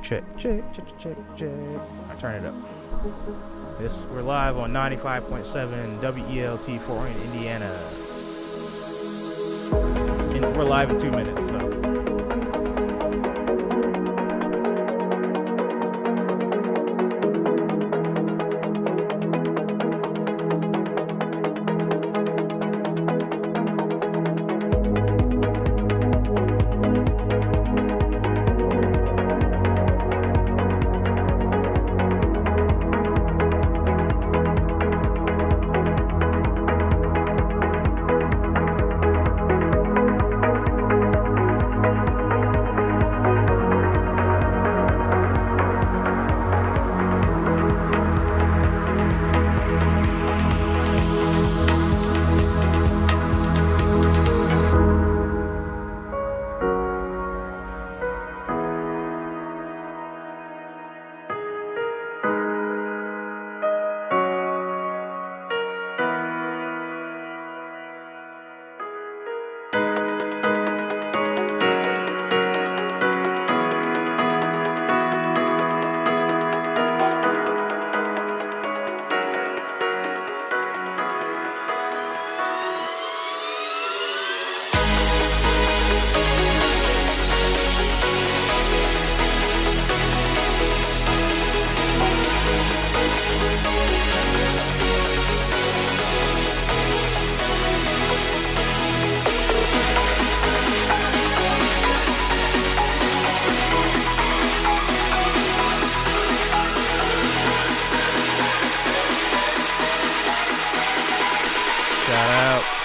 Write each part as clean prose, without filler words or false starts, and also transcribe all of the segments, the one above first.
check. I turn it up. We're live on 95.7 WELT Fort Wayne, Indiana. And we're live in 2 minutes, so.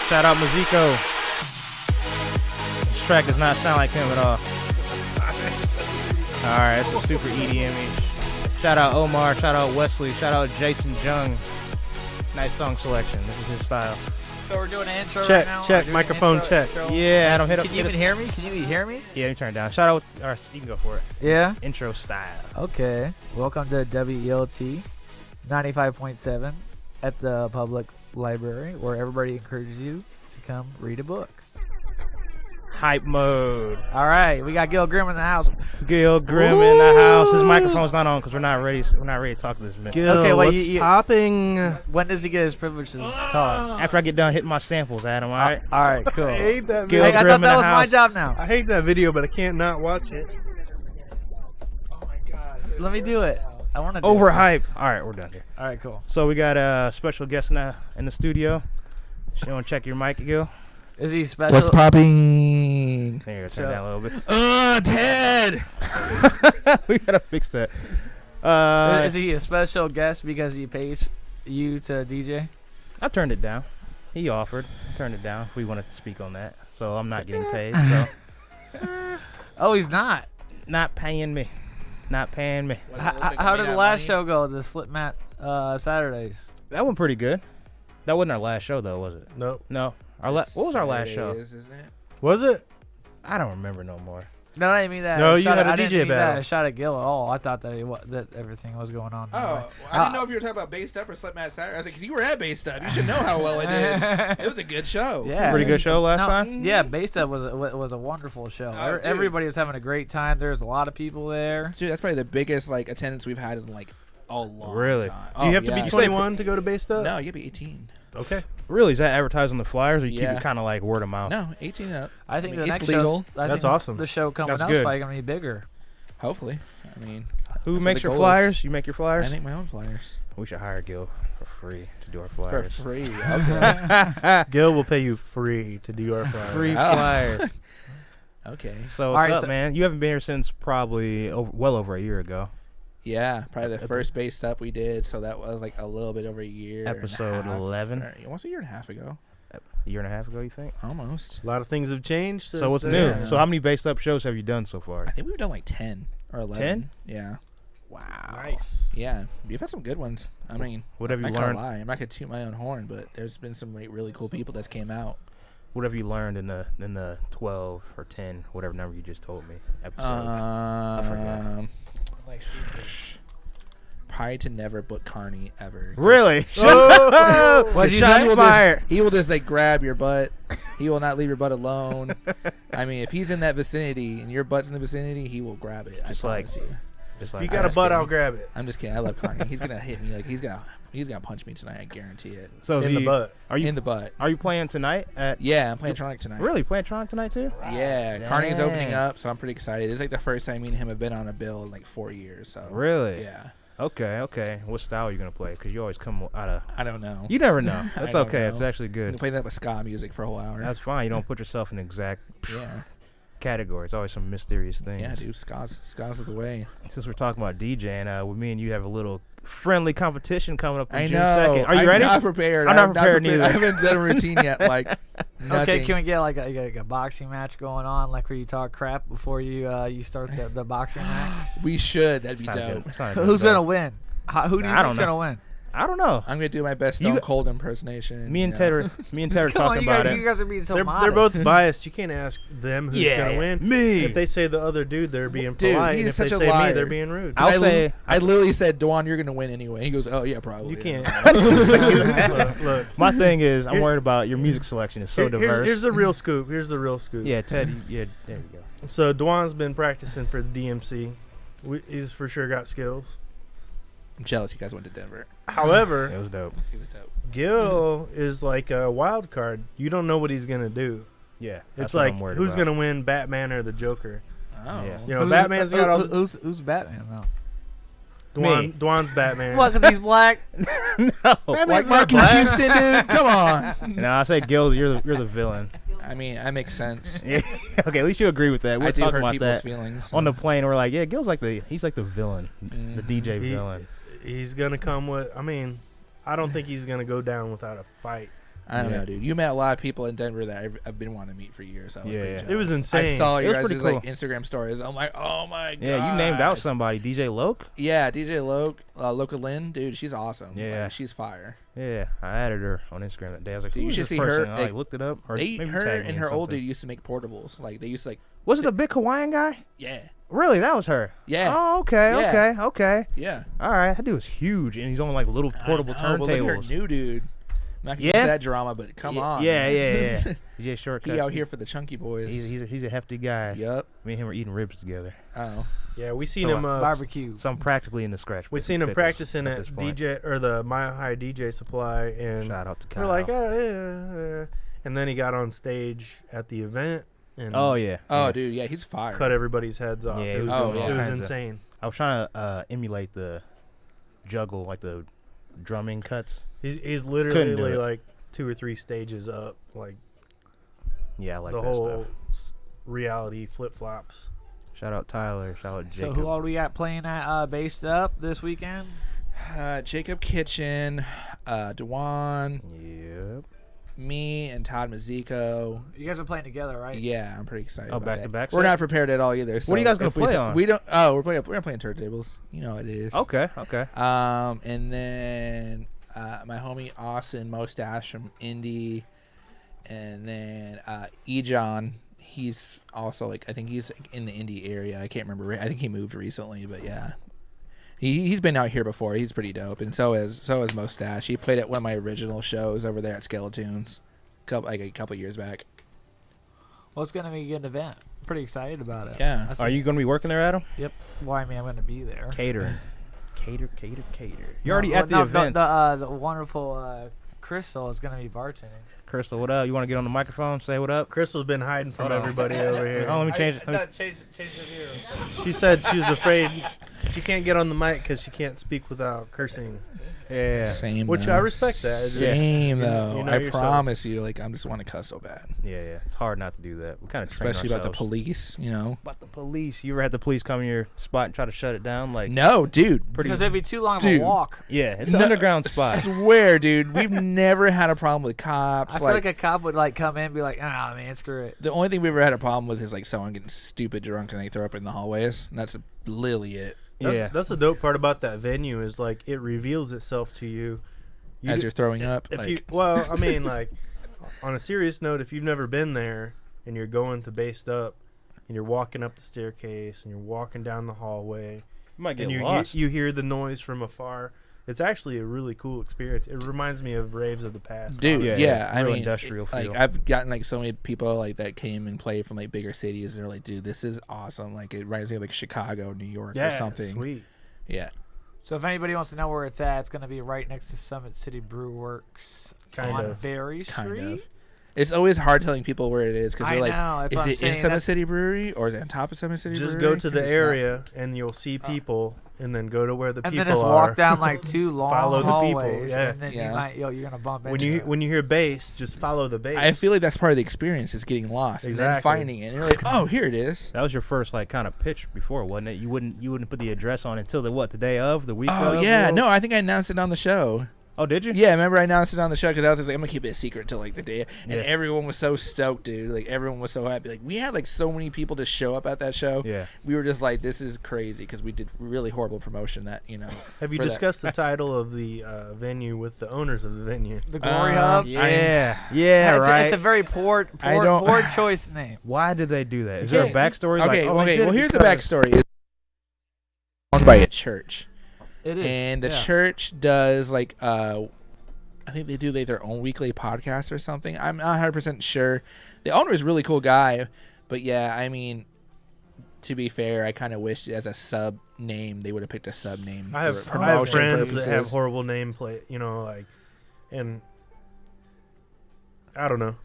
Shout out Maziko. This track does not sound like him at all. Alright, it's a super EDM-y. Shout out Omar, shout out Wesley, shout out Jason Jung. Nice song selection. This is his style. So we're doing an intro check, right now? Check, microphone check. Yeah, Adam, hit up. Can you even hear me? Can you even hear me? Yeah, let me turn it down. Shout out, or you can go for it. Yeah? Intro style. Okay. Welcome to WELT 95.7 at the public library, where everybody encourages you to come read a book. Hype mode. All right, we got Gill Grimm in the house. Gill Grimm in the house. His microphone's not on because we're not ready. We're not ready to talk to this man. Gill, Okay, well, what's you- popping? When does he get his privilege to talk? After I get done hitting my samples, Adam. All right. All right, cool. I hate that Gill Hey, video. I Grimm thought in that the was my house. job now. I hate that video, but I can't not watch it. Let me do it. I want to Overhype. All right, we're done here. All right, cool. So we got a special guest now in the studio. You want to check your mic, Gil? Is he special? What's popping? There, turn So- it down a little bit. Ted! We gotta fix that. Is he a special guest because he pays you to DJ? I turned it down. He offered. I turned it down. We wanted to speak on that, so I'm not getting paid. So Oh, he's not. not paying me. Not paying me. How did the last show go? The Slipmat Saturdays. That went pretty good. That wasn't our last show though, was it? Nope. No. What was our last show? Isn't it? Was it? I don't remember no more. No, I didn't mean that. No, I you shot had a I didn't DJ mean that. battle. I shot at Gill at all. I thought that that everything was going on. Oh, I didn't know if you were talking about Based Up or Slipmat Saturday. I was like, because you were at Based Up. You should know how well I did. It was a good show. Yeah. Pretty good show last No, time. Yeah, Based Up was a wonderful show. Oh, dude. Everybody was having a great time. There's a lot of people there. Dude, that's probably the biggest attendance we've had in a long Really? time. Do you have to yeah. be 21 to go to Based Up? No, you have to be 18. Okay. Really? Is that advertised on the flyers, or you keep Yeah. it kind of like word of mouth? No, 18 up. I think I mean, the it's next legal. show. I That's think awesome. The show coming That's up good. is probably gonna be bigger. Hopefully. I mean, Who that's makes what your the goal flyers? is. You make your I flyers? make my own flyers. We should hire Gil for free to do our For flyers. free. Okay. Gil will pay you free to do our flyer. Free Oh. flyers. Okay. So All what's right, up, so- man? You haven't been here since probably well over a year ago. Yeah, probably the first Based Up we did, so that was a little bit over a year. and a Episode half, 11. or- Almost a year and a half ago. A year and a half ago, you think? Almost. A lot of things have changed. So since what's then. new? Yeah. So how many based up shows have you done so I far? think we've done 10 or 11. 10? Yeah. Wow. Nice. Yeah. You've had some good ones. I mean, What have you I'm not gonna learned? lie. I'm not gonna toot my own horn, but there's been some really cool people that's came out. What have you learned in the 12 or 10, whatever number you just told me, episodes? forgot. Probably to never book Carney ever. Really? Oh! What'd you Shots say? fired. He will just grab your butt. He will not leave your butt alone. I mean, if he's in that vicinity and your butt's in the vicinity, he will grab it. Just I like- promise you. Just If like you got a just butt, kidding. I'll grab it. I'm just kidding. I love Carney. He's gonna hit me like he's gonna punch me tonight. I guarantee it. so In the butt. Are you In the butt. Are you playing tonight at? Yeah, I'm playing Tronic tonight. Really playing Tron tonight too? Yeah, Carney's opening Dang. up, so I'm pretty excited. This is like the first time me and him have been on a bill in like 4 years. So Really? yeah, Okay. What style are you gonna play? Because you always come out of. I don't know. You never know. I That's don't okay. know. It's actually I'm good. playing that with ska music for a whole hour. That's fine. You don't put yourself in an exact yeah, category. It's always some mysterious things. yeah, dude. Ska's the way. Since we're talking about DJing, with me and you have a little friendly competition coming up on I June know. 2nd. Are you I'm ready? Not prepared. I'm not prepared neither. I haven't done a routine yet. Like nothing. Okay, can we get like a boxing match going on, like where you talk crap before you start the boxing match? We should. That'd be It's not dope. good. It's not good, Who's though. gonna win? Who do you I don't think's know. gonna win? I don't know. I'm gonna do my best You- Stone Cold impersonation. Me and you Ted know. are Come on, talking you about guys, it. you guys are being so They're modest. both biased. You can't ask them who's gonna win. Me. If they say the other dude, they're being Dude, polite. he's And if they such a say me, liar. they're being rude. I'll say I literally said, Dwan, you're gonna win anyway. He goes, oh yeah, probably. You can't. Look, my thing is, I'm Here- worried about your music selection. It's so diverse. Here's the real scoop. Here's the real scoop. Yeah, Ted. Yeah, there you go. So Dwan's been practicing for the DMC. He's for sure got skills. I'm jealous you guys went to Denver. However, It was dope. He was dope. Gill is like a wild card. You don't know what he's gonna do. Yeah, It's like who's gonna win, Batman or the Joker? Oh. Yeah. You know, Batman's got all. Who's Batman though? Me. Dwan's Batman. What? Because he's black. No. Like Marcus Houston, dude. Come on. No, I say Gil, you're the villain. I mean, that makes sense. Yeah. Okay, at least you agree with that. We're I do talking hurt about people's that feelings. on the plane. We're like, yeah, Gil's he's like the villain, the Mhm. DJ He- villain. He's gonna come with. I mean, I don't think he's gonna go down without a fight. I don't Yeah. know, dude. You met a lot of people in Denver that I've been wanting to meet for years. So I was Yeah, pretty yeah. jealous. It was insane. I saw It your was guys' pretty like cool. Instagram stories. I'm like, oh my god. Yeah, you named out somebody, DJ Loke. Yeah, DJ Loca Lynn, dude, she's awesome. Yeah. Like, she's fire. Yeah, I added her on Instagram that day. I was like, Dude, who you is should this see her, person? And I like, looked it up. Or They, maybe her tagged me and in her old something. dude used to make portables. Like they used to like, Was it the big Hawaiian guy? yeah, Really, that was her. yeah, Oh, okay, Yeah. okay. yeah. All right, that dude was huge, and he's on like little portable I know, but look at her turntables. new dude. I'm not gonna Yeah? get that drama, but come on. Yeah, man. yeah. DJ Shortcut. He out here for the chunky boys. He's a hefty guy. Yep. Me and him were eating ribs together. Oh. Yeah, we seen So, him. Barbecue. So I'm practically in the scratch. We pit seen him pickles practicing at this point. DJ or the Mile High DJ Supply, and Shout out to Kyle. we're like, oh, yeah. And then he got on stage at the event and oh yeah. Oh, yeah. dude, yeah, he's fire. cut everybody's heads off. Yeah, it he was, was doing all it was kinds of- insane. I was trying to emulate the juggle, like the drumming cuts. He's Couldn't literally do it. like 2 or 3 stages up, like Yeah, I like the that whole stuff. reality flip flops. Shout out Tyler. Shout out So Jacob. who all we got playing at Based Up this weekend? Jacob Kitchen, Dewan, Yep. me, and Todd Mazzico. You guys are playing together, right? Yeah, I'm pretty excited. Oh, about back-to-back it. We're set? not prepared at all either. So What are you guys gonna if we play s- on? We don't. Oh, we're playing turntables. You know what it is. Okay. And then my homie Austin Mustache from Indy, and then Ejon. He's also like I think he's in the Indy area. I can't remember. I think he moved recently, but yeah, he's been out here before. He's pretty dope, and so is Mustache. He played at one of my original shows over there at Skeletoons, a couple years back. Well, it's gonna be a good event. Pretty excited about it. Yeah. Are you going to be working there, Adam? Yep. Well, I mean, I'm gonna be there. Catering. Cater. You're already at the no, events. The wonderful Crystal is gonna be bartending. Crystal, what up? You want to get on the microphone? Say what up? Crystal's been hiding from Hold on. everybody over here. Oh, let me change it. Change the view. She said she was afraid she can't get on the mic because she can't speak without cursing. Yeah. Same. Which though. I respect that. It's just- Same you though. know I yourself. promise you. Like I just want to cuss so bad, Yeah. It's hard not to do that. We kind of especially about the police. You know. About the police. You ever had the police come in your spot and try to shut it down? Like, No, dude. Because it'd be too long of Dude. a walk. yeah, it's an No, underground spot. Swear, dude. We've never had a problem with cops. I feel like a cop would like come in and be like, "Ah, man, screw it." The only thing we've ever had a problem with is like someone getting stupid drunk and they throw up in the hallways. And that's literally it. That's the dope part about that venue is like it reveals itself to you. As you're throwing up. If Like, you, well, I mean, like on a serious note, if you've never been there and you're going to Based Up and you're walking up the staircase and you're walking down the hallway You might get and lost. you hear the noise from afar, It's actually a really cool experience. It reminds me of raves of the past. Dude, honestly. yeah, I real mean, industrial feel. like I've gotten like so many people like that came and played from like bigger cities, and they're like, dude, this is awesome. Like it reminds me of like Chicago, New York, Yeah, or something. sweet. Yeah, So if anybody wants to know where it's at, it's going to be right next to Summit City Brew Works Kind on of. Berry kind Street. of. It's always hard telling people where it is because I they're like, know, that's is what I'm it in saying, Summit that's- City Brewery or is it on top of Summit City Just Brewery? go to 'Cause the it's not- area and you'll see people, and then go to where the And people then just are. walk down like 2 long Follow the people, hallways, yeah. and then Yeah. you're gonna bump When into you it. when you hear bass, just follow the bass. I feel like that's part of the experience is getting lost and then Exactly. finding it. And you're like, oh, here it is. That was your first like kind of pitch before, wasn't it? You wouldn't put the address on until the day of, the week Oh of? yeah, Will? no, I think I announced it on the show. Oh, did you? Yeah, remember I announced it on the show because I was just like, I'm gonna keep it a secret till like the day, and Yeah. everyone was so stoked, dude. Like everyone was so happy. Like we had like so many people to show up at that show. Yeah. We were just like, this is crazy because we did really horrible promotion that Have you for that. discussed the title of the venue with the owners of the venue? the Glory Hub. Yeah, it's, right. it's a very poor choice name. Why did they do that? Is there a Yeah. backstory? Okay, like, oh, they did well it here's the because- backstory. It's owned by a church, It is. and the yeah. church does like I think they do like their own weekly podcast or something. I'm not 100% sure. The owner is a really cool guy, but yeah, I mean, to be fair, I kind of wish as a sub name they would have picked a sub name. I have for I have promotion friends purposes. that have horrible name plate, like, and I don't know.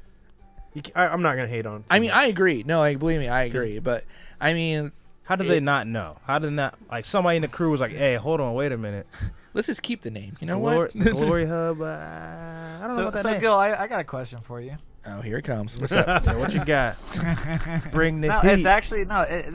I'm not gonna hate on. I mean, I agree. No, like believe me, I agree. But I mean, How did they not know? How did not like somebody in the crew was like, "Hey, hold on, wait a minute." let's just keep the name. You know Glory, what? Glory Hub. I don't know So, about that so name. Gil, I got a question for you. Oh, here it comes. What's up? Yeah, what you got? Bring the No, heat. it's actually no, it's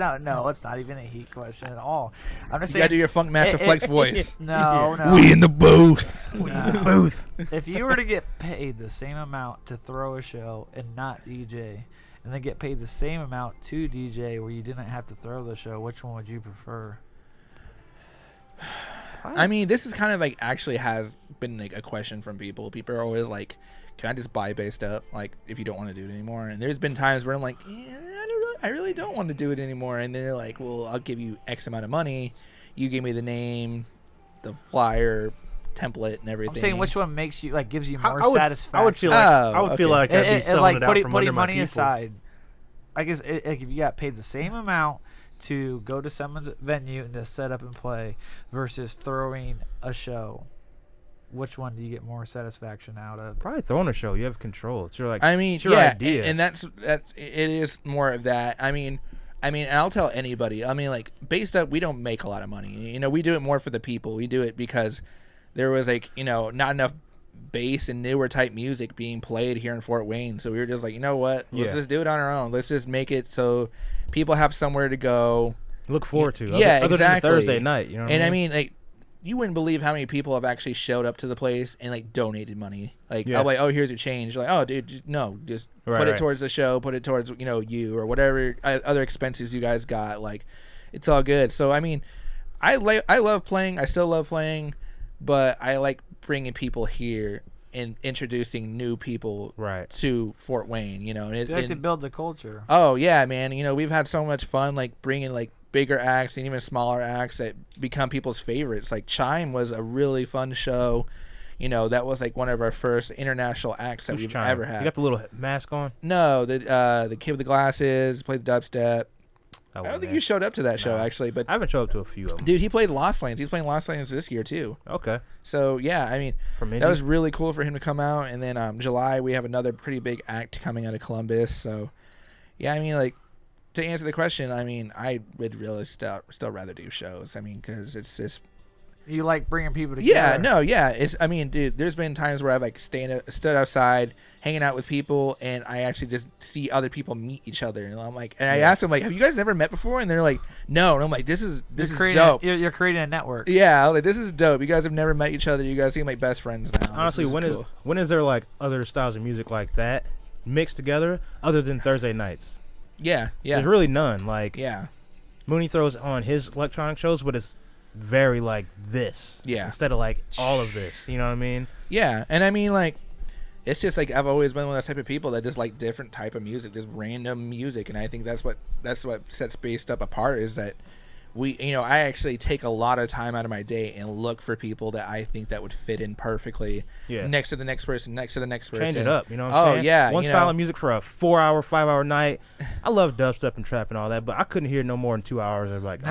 not even a heat question at all. I'm just You gotta do saying. your Funk Master Flex voice. No, no. We in the booth. No. Booth. If you were to get paid the same amount to throw a show and not DJ, and then get paid the same amount to DJ where you didn't have to throw the show, which one would you prefer? I mean, this is kind of like actually has been like a question from people. People are always like, "Can I just buy based up? Like, if you don't want to do it anymore?" And there's been times where I'm like, "Yeah, I really don't want to do it anymore." And then they're like, "Well, I'll give you X amount of money. You give me the name, the flyer, template, and everything." I'm saying which one makes you gives you more I would satisfaction. I would feel like Oh, I would feel okay. like I'd be selling it out from putting under my money people. aside. I guess if you got paid the same amount to go to someone's venue and to set up and play versus throwing a show, which one do you get more satisfaction out of? Probably throwing a show. You have control. It's your like. I mean, it's your yeah, idea. and that's it is more of that. I mean, and I'll tell anybody. I mean, like based up, we don't make a lot of money. You know, we do it more for the people. We do it because there was not enough bass and newer type music being played here in Fort Wayne. So we were just like, you know what? Let's Yeah. just do it on our own. Let's just make it so people have somewhere to go. Look forward to. Yeah, other exactly. Than Thursday night. You know. What And I I mean, mean, like, you wouldn't believe how many people have actually showed up to the place and like donated money. Like, Yeah. I'm like, oh, here's your change. You're like, oh, dude, just Right, put it right. towards the show, put it towards you or whatever other expenses you guys got. Like, it's all good. So I mean, I love playing. I still love playing, but I like bringing people here and introducing new people Right. to Fort Wayne. And You like to build the culture. oh yeah, man. We've had so much fun, like bringing like bigger acts and even smaller acts that become people's favorites. Like Chime was a really fun show. That was like one of our first international acts that Who's we've Chime? ever had. You got the little mask on. No, the kid with the glasses played the dubstep. Oh, I don't think man. you showed up to that show No. actually, but I haven't showed up to a few of them. dude, he played Lost Lands. He's playing Lost Lands this year too. Okay. So yeah, I mean, From that was really cool for him to come out. And then July we have another pretty big act coming out of Columbus. So yeah, I mean, like, to answer the question, I mean, I would really still rather do shows. I mean, because it's just You like bringing people together. yeah, no, yeah. It's I mean, dude, there's been times where I've like stood outside hanging out with people, and I actually just see other people meet each other, and I'm like, and I ask them like, have you guys never met before? And they're like, no, and I'm like, this is dope. You're creating a network. Yeah, like this is dope. You guys have never met each other. You guys seem like best friends now. Honestly, This when is there like other styles of music like that mixed together other than Thursday nights? yeah, There's really none. Like yeah. Mooney throws on his electronic shows, but it's very like this. Yeah. Instead of like all of this. You know what I mean? Yeah, and I mean, like, it's just like I've always been one of those type of people that just like different type of music, just random music, and I think that's what sets Based Up apart is that I actually take a lot of time out of my day and look for people that I think that would fit in perfectly next to the next person, next to the next person. Change it up, you know what I'm saying? Oh, yeah. One style of music for a 4-hour, 5-hour night. I love dubstep and trap and all that, but I couldn't hear no more than 2 hours. I'm like,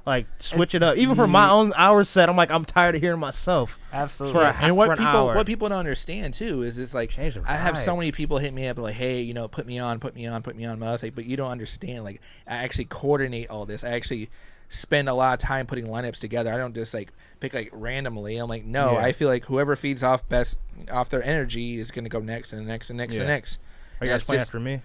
like, switch it up. Even for my own hour set, I'm like, I'm tired of hearing myself. Absolutely. And what people don't understand too is it's like Change the I have so vibe. many people hit me up like, hey, put me on. But I was like, but you don't understand. Like, I actually coordinate all this. I actually spend a lot of time putting lineups together. I don't just like pick like randomly. I'm like, no, I feel like whoever feeds off their energy is gonna go next and next and next and next. Are you guys playing after me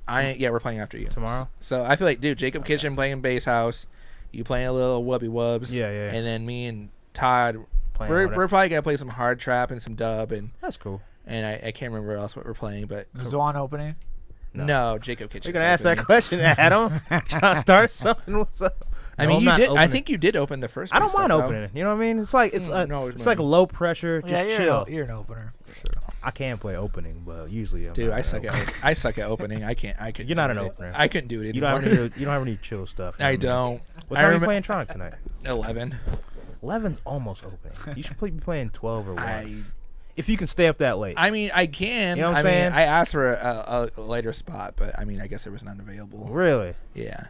We're playing after you tomorrow? So I feel like, dude, Jacob Kitchen playing Bass House, you playing a little Wubby Wubs, and then me and Todd, we're probably gonna play some hard trap and some dub, and That's cool. and I can't remember else what we're playing, but Zwan opening. no, Jacob Kitchen. You're gonna ask that question, Adam? Trying to start something? What's up? I No, mean, I'm you not did. I opening. think you did open the first. I don't Bass mind stuff, opening it. You know what I mean? It's like it's it's like low pressure, just Yeah, chill. you're an opener for sure. I can play opening, but usually I'm Dude, not I an suck opener. at I suck at opening. I can't. You're not an opener. I couldn't do it You don't anymore. have any. You don't have any chill stuff. I don't. What I time are you remem- playing Tronic tonight? 11. 11's almost opening. You should be playing 12 or 1. I If you can stay up that late. mean, I can. You know what I'm I mean, saying? I asked for a later spot, but I mean, I guess there was none available. Really? Yeah.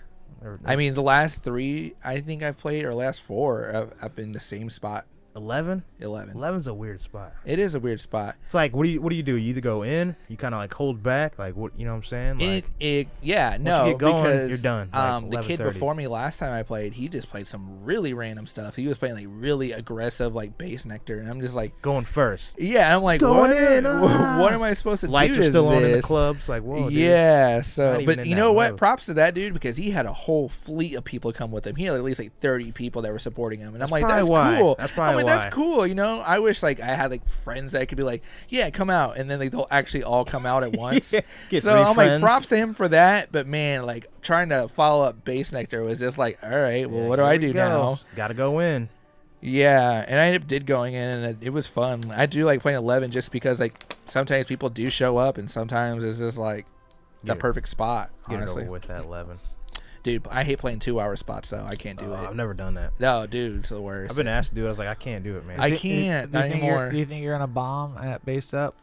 I mean, the last 3 I think I've played, or last 4, I've been the same spot. 11? 11. 11's a weird spot. It is a weird spot. It's like, what do you do? You either go in, you kind of like hold back, like what, you know what I'm saying? Like, You get going, because because you're done, like the kid 11:30. before me last time I played, he just played some really random stuff. He was playing like really aggressive, like bass nectar, and I'm just like, going first. yeah, I'm like, Going what? in, What am I supposed to Lights do? are still to on in the this? clubs. Like, whoa, dude. Yeah, Not so even but in you that know what? mode. Props to that dude, because he had a whole fleet of people come with him. He had at least like 30 people that were supporting him, and I'm like, probably that's why. cool. That's probably I'm like, why. that's cool. I wish like I had like friends that could be like, yeah, come out, and then like they'll actually all come out at once. Get So 3 I'm friends. like, props to him for that. But man, like trying to follow up Bass Nectar was just like, all right, well, Yeah, what do here I we do go. now? Gotta go in. Yeah, and I did going in, and it was fun. I do like playing 11 just because like sometimes people do show up, and sometimes it's just like the Get it- perfect spot. Get Honestly, it over with that 11. dude, I hate playing 2-hour spots though. I can't do I've it. never done that. No, dude, it's the worst. I've been asked to do it. I was like, I can't do it, man. I can't Do you not think anymore. do you think you're gonna bomb at Based Up?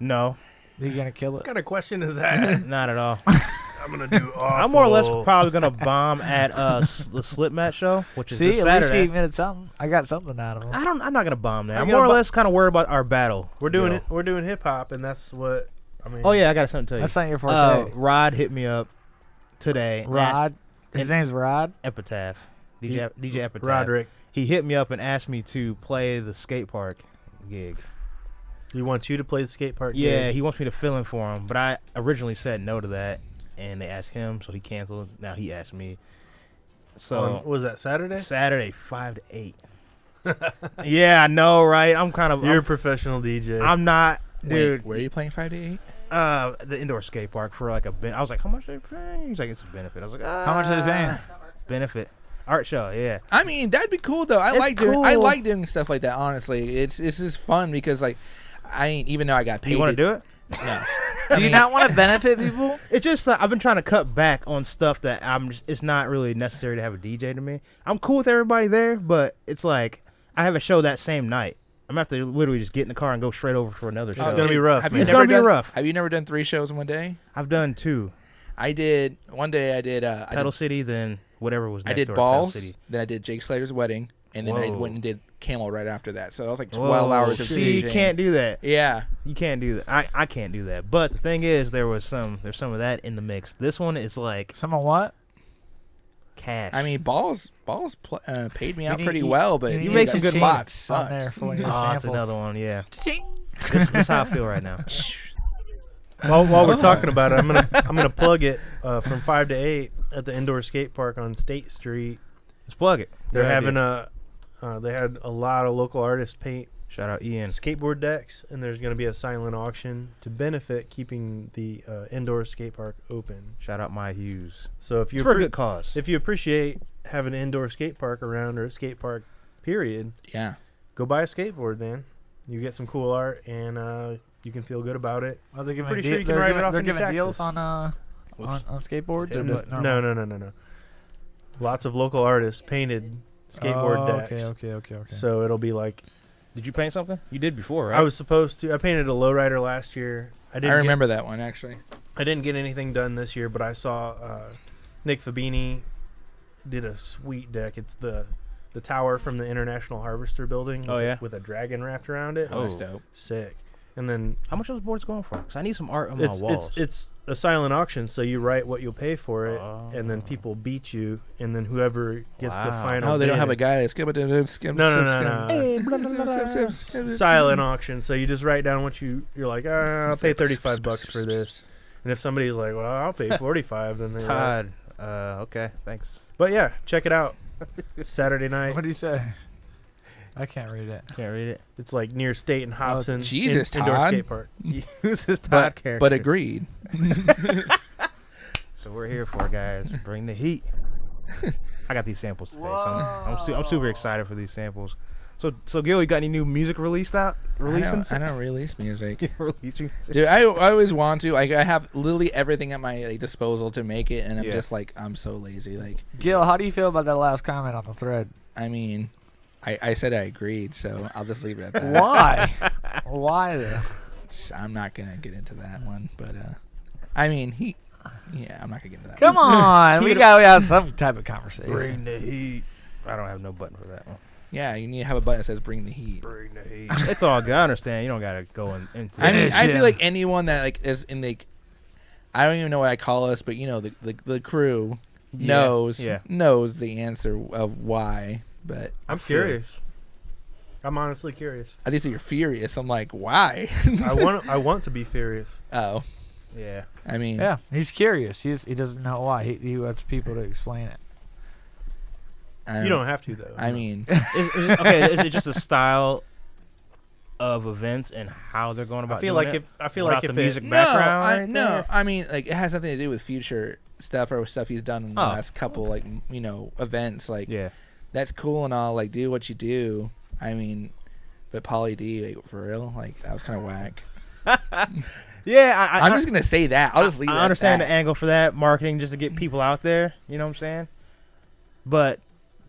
No, Are you gonna kill What it? kind of question is that? not at all. I'm gonna do awful. I'm more or less probably gonna bomb at the Slip Mat show, which is See, this at least Saturday. he admitted something. I got something out of him. I'm not gonna bomb that. Are I'm you more or gonna less kind of worried about our battle. We're doing Yo. it. We're doing hip hop, and that's what I mean. Oh yeah, I got something to tell you. That's not your forte. Rod hit me up today. and asked- Rod. His name's Rod. Epitaph. DJ Epitaph. Roderick. He hit me up and asked me to play the skate park gig. He wants you to play the skate park. Yeah, gig. he wants me to fill in for him, but I originally said no to that, and they asked him, so he canceled. Now he asked me. So what was that Saturday? Saturday, 5 to 8. Yeah, I know, right? I'm kind of. You're a professional DJ. I'm not, Wait, dude. where are you playing 5 to 8? The indoor skate park for like I was like, how much are they paying? He's like, it's a benefit. I was like, How much are they paying? Benefit. Art show, yeah. I mean, that'd be cool though. I It's like cool. doing stuff like that. Honestly, it's just fun because like I ain't even though I got paid. You want to do it? No. Do you not want to benefit people? It's just that I've been trying to cut back on stuff that it's not really necessary to have a DJ to me. I'm cool with everybody there, but it's like I have a show that same night. I'm gonna have to literally just get in the car and go straight over for another show. It's gonna be rough, Have man. you It's never gonna be done- rough. Have you never done 3 shows in one day? I've done 2. I did one day. I did. Pedal City, then whatever was I next did door, Pedal Balls. City. Then I did Jake Slater's wedding, and then I Whoa. went and did Camel right after that. So that was like 12 Whoa, hours of see, DJing. you can't do that. Yeah. You can't do that. I can't do that. But the thing is, there's some of that in the mix. This one is like Someone what? cash. I mean, Balls paid me out need- pretty you- well, but you make some good spots on sucked. there for one of your oh, it's samples. another one. Yeah, this is how I feel right now. While we're talking about it, I'm gonna plug it from 5 to 8 at the indoor skate park on State Street. Let's plug it. They're Good having idea. they had a lot of local artists paint Shout out Ian. skateboard decks, and there's gonna be a silent auction to benefit keeping the indoor skate park open. Shout out My Hughes. So if It's you for a good cause. if you appreciate having an indoor skate park around or a skate park, period, Yeah. go buy a skateboard, man. You get some cool art, and you can feel good about it. Well, they're giving Pretty sure you can they're write it giving, off they're in your giving deals taxes. on skateboards. Or what? No. Lots of local artists painted skateboard decks. Okay. So it'll be like Did you paint something? You did before, right? I was supposed to. I painted a lowrider last year. I remember that one actually. I didn't get anything done this year, but I saw Nick Fabini did a sweet deck. It's the tower from the International Harvester building. Oh, yeah? with a dragon wrapped around it. Oh, that's dope. Sick. And then How much are those boards going for? Because I need some art on my walls. it's a silent auction, so you write what you'll pay for it, and then Oh. people beat you, and then whoever gets the Wow. final. Oh, they don't bid- have a guy that's skip. No. Silent auction. So you just write down what you're like. I'll pay $35 for this, and if somebody's like, well, I'll pay 45, then they're like, Todd. Okay, thanks. but yeah, check it out. Saturday night. What do you say? I can't read it. Can't read it. It's like near State and Hobson. Jesus, indoor Todd. skate park. Use his Todd But character. but agreed. So we're here for, guys. Bring the heat. I got these samples today, so I'm super excited for these samples. So Gill, you got any new music released out? Releasing? I don't release music. Release music? Dude, I always want to. Like, I have literally everything at my disposal to make it, and I'm Yeah. just like, I'm so lazy. Like, Gil, how do you feel about that last comment on the thread? I mean, I said I agreed, so I'll just leave it at that. Why? Why though? I'm not gonna get into that one, but I mean, I'm not gonna get into that. Come on, we gotta have some type of conversation. Bring the heat. I don't have no button for that one. Yeah, you need to have a button that says "Bring the heat." Bring the heat. It's all good. I understand. You don't gotta go into. I mean, Finish I him. feel like anyone that like is in like, I don't even know what I call us, but you know, the crew knows the answer of why. But I'm curious. I'm honestly curious. I think you're furious. I'm like, why? I want to be furious. Oh, Yeah. I mean, Yeah, he's curious. He doesn't know why. He wants people to explain it. You don't have to though. I mean, Is it just a style of events and how they're going about? I feel doing like it? if Without the it- music background. right no. there? I mean, like it has nothing to do with future stuff or stuff he's done in the Oh. last couple, like events. Like Yeah. that's cool and all. Like do what you do. I mean, but Pauly D, like, for real, like that was kind of whack. Yeah. I'm just gonna say that. I'll just leave it. I understand at the angle for that marketing, just to get people out there. You know what I'm saying? But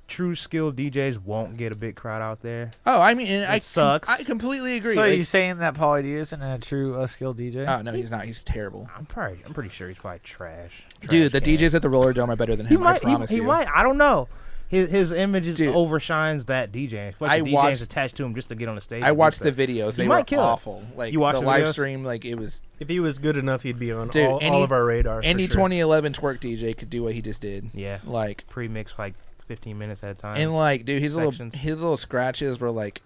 true skilled DJs won't get a big crowd out there. Oh, I mean, It sucks. I completely agree. So like, are you saying that Pauly D isn't a true skilled DJ? oh no, he's not. He's terrible. I'm pretty sure he's probably trash. Dude, the Trash can. DJs at the Roller Dome are better than He him. might. I promise He you. might. I don't know. His image Dude. overshines that DJ. I feel like I the DJ watched- is attached to him just to get on the stage. I and do watched the stuff. videos. He They were might kill it. awful. Like You watched the the live videos? stream, like it was. If he was good enough, he'd be on Dude, all of our radar. for Any sure. 2011 twerk DJ could do what he just did. Yeah. Like Pre-mix like 15 minutes at a time. and like, dude, his sections. little scratches were like,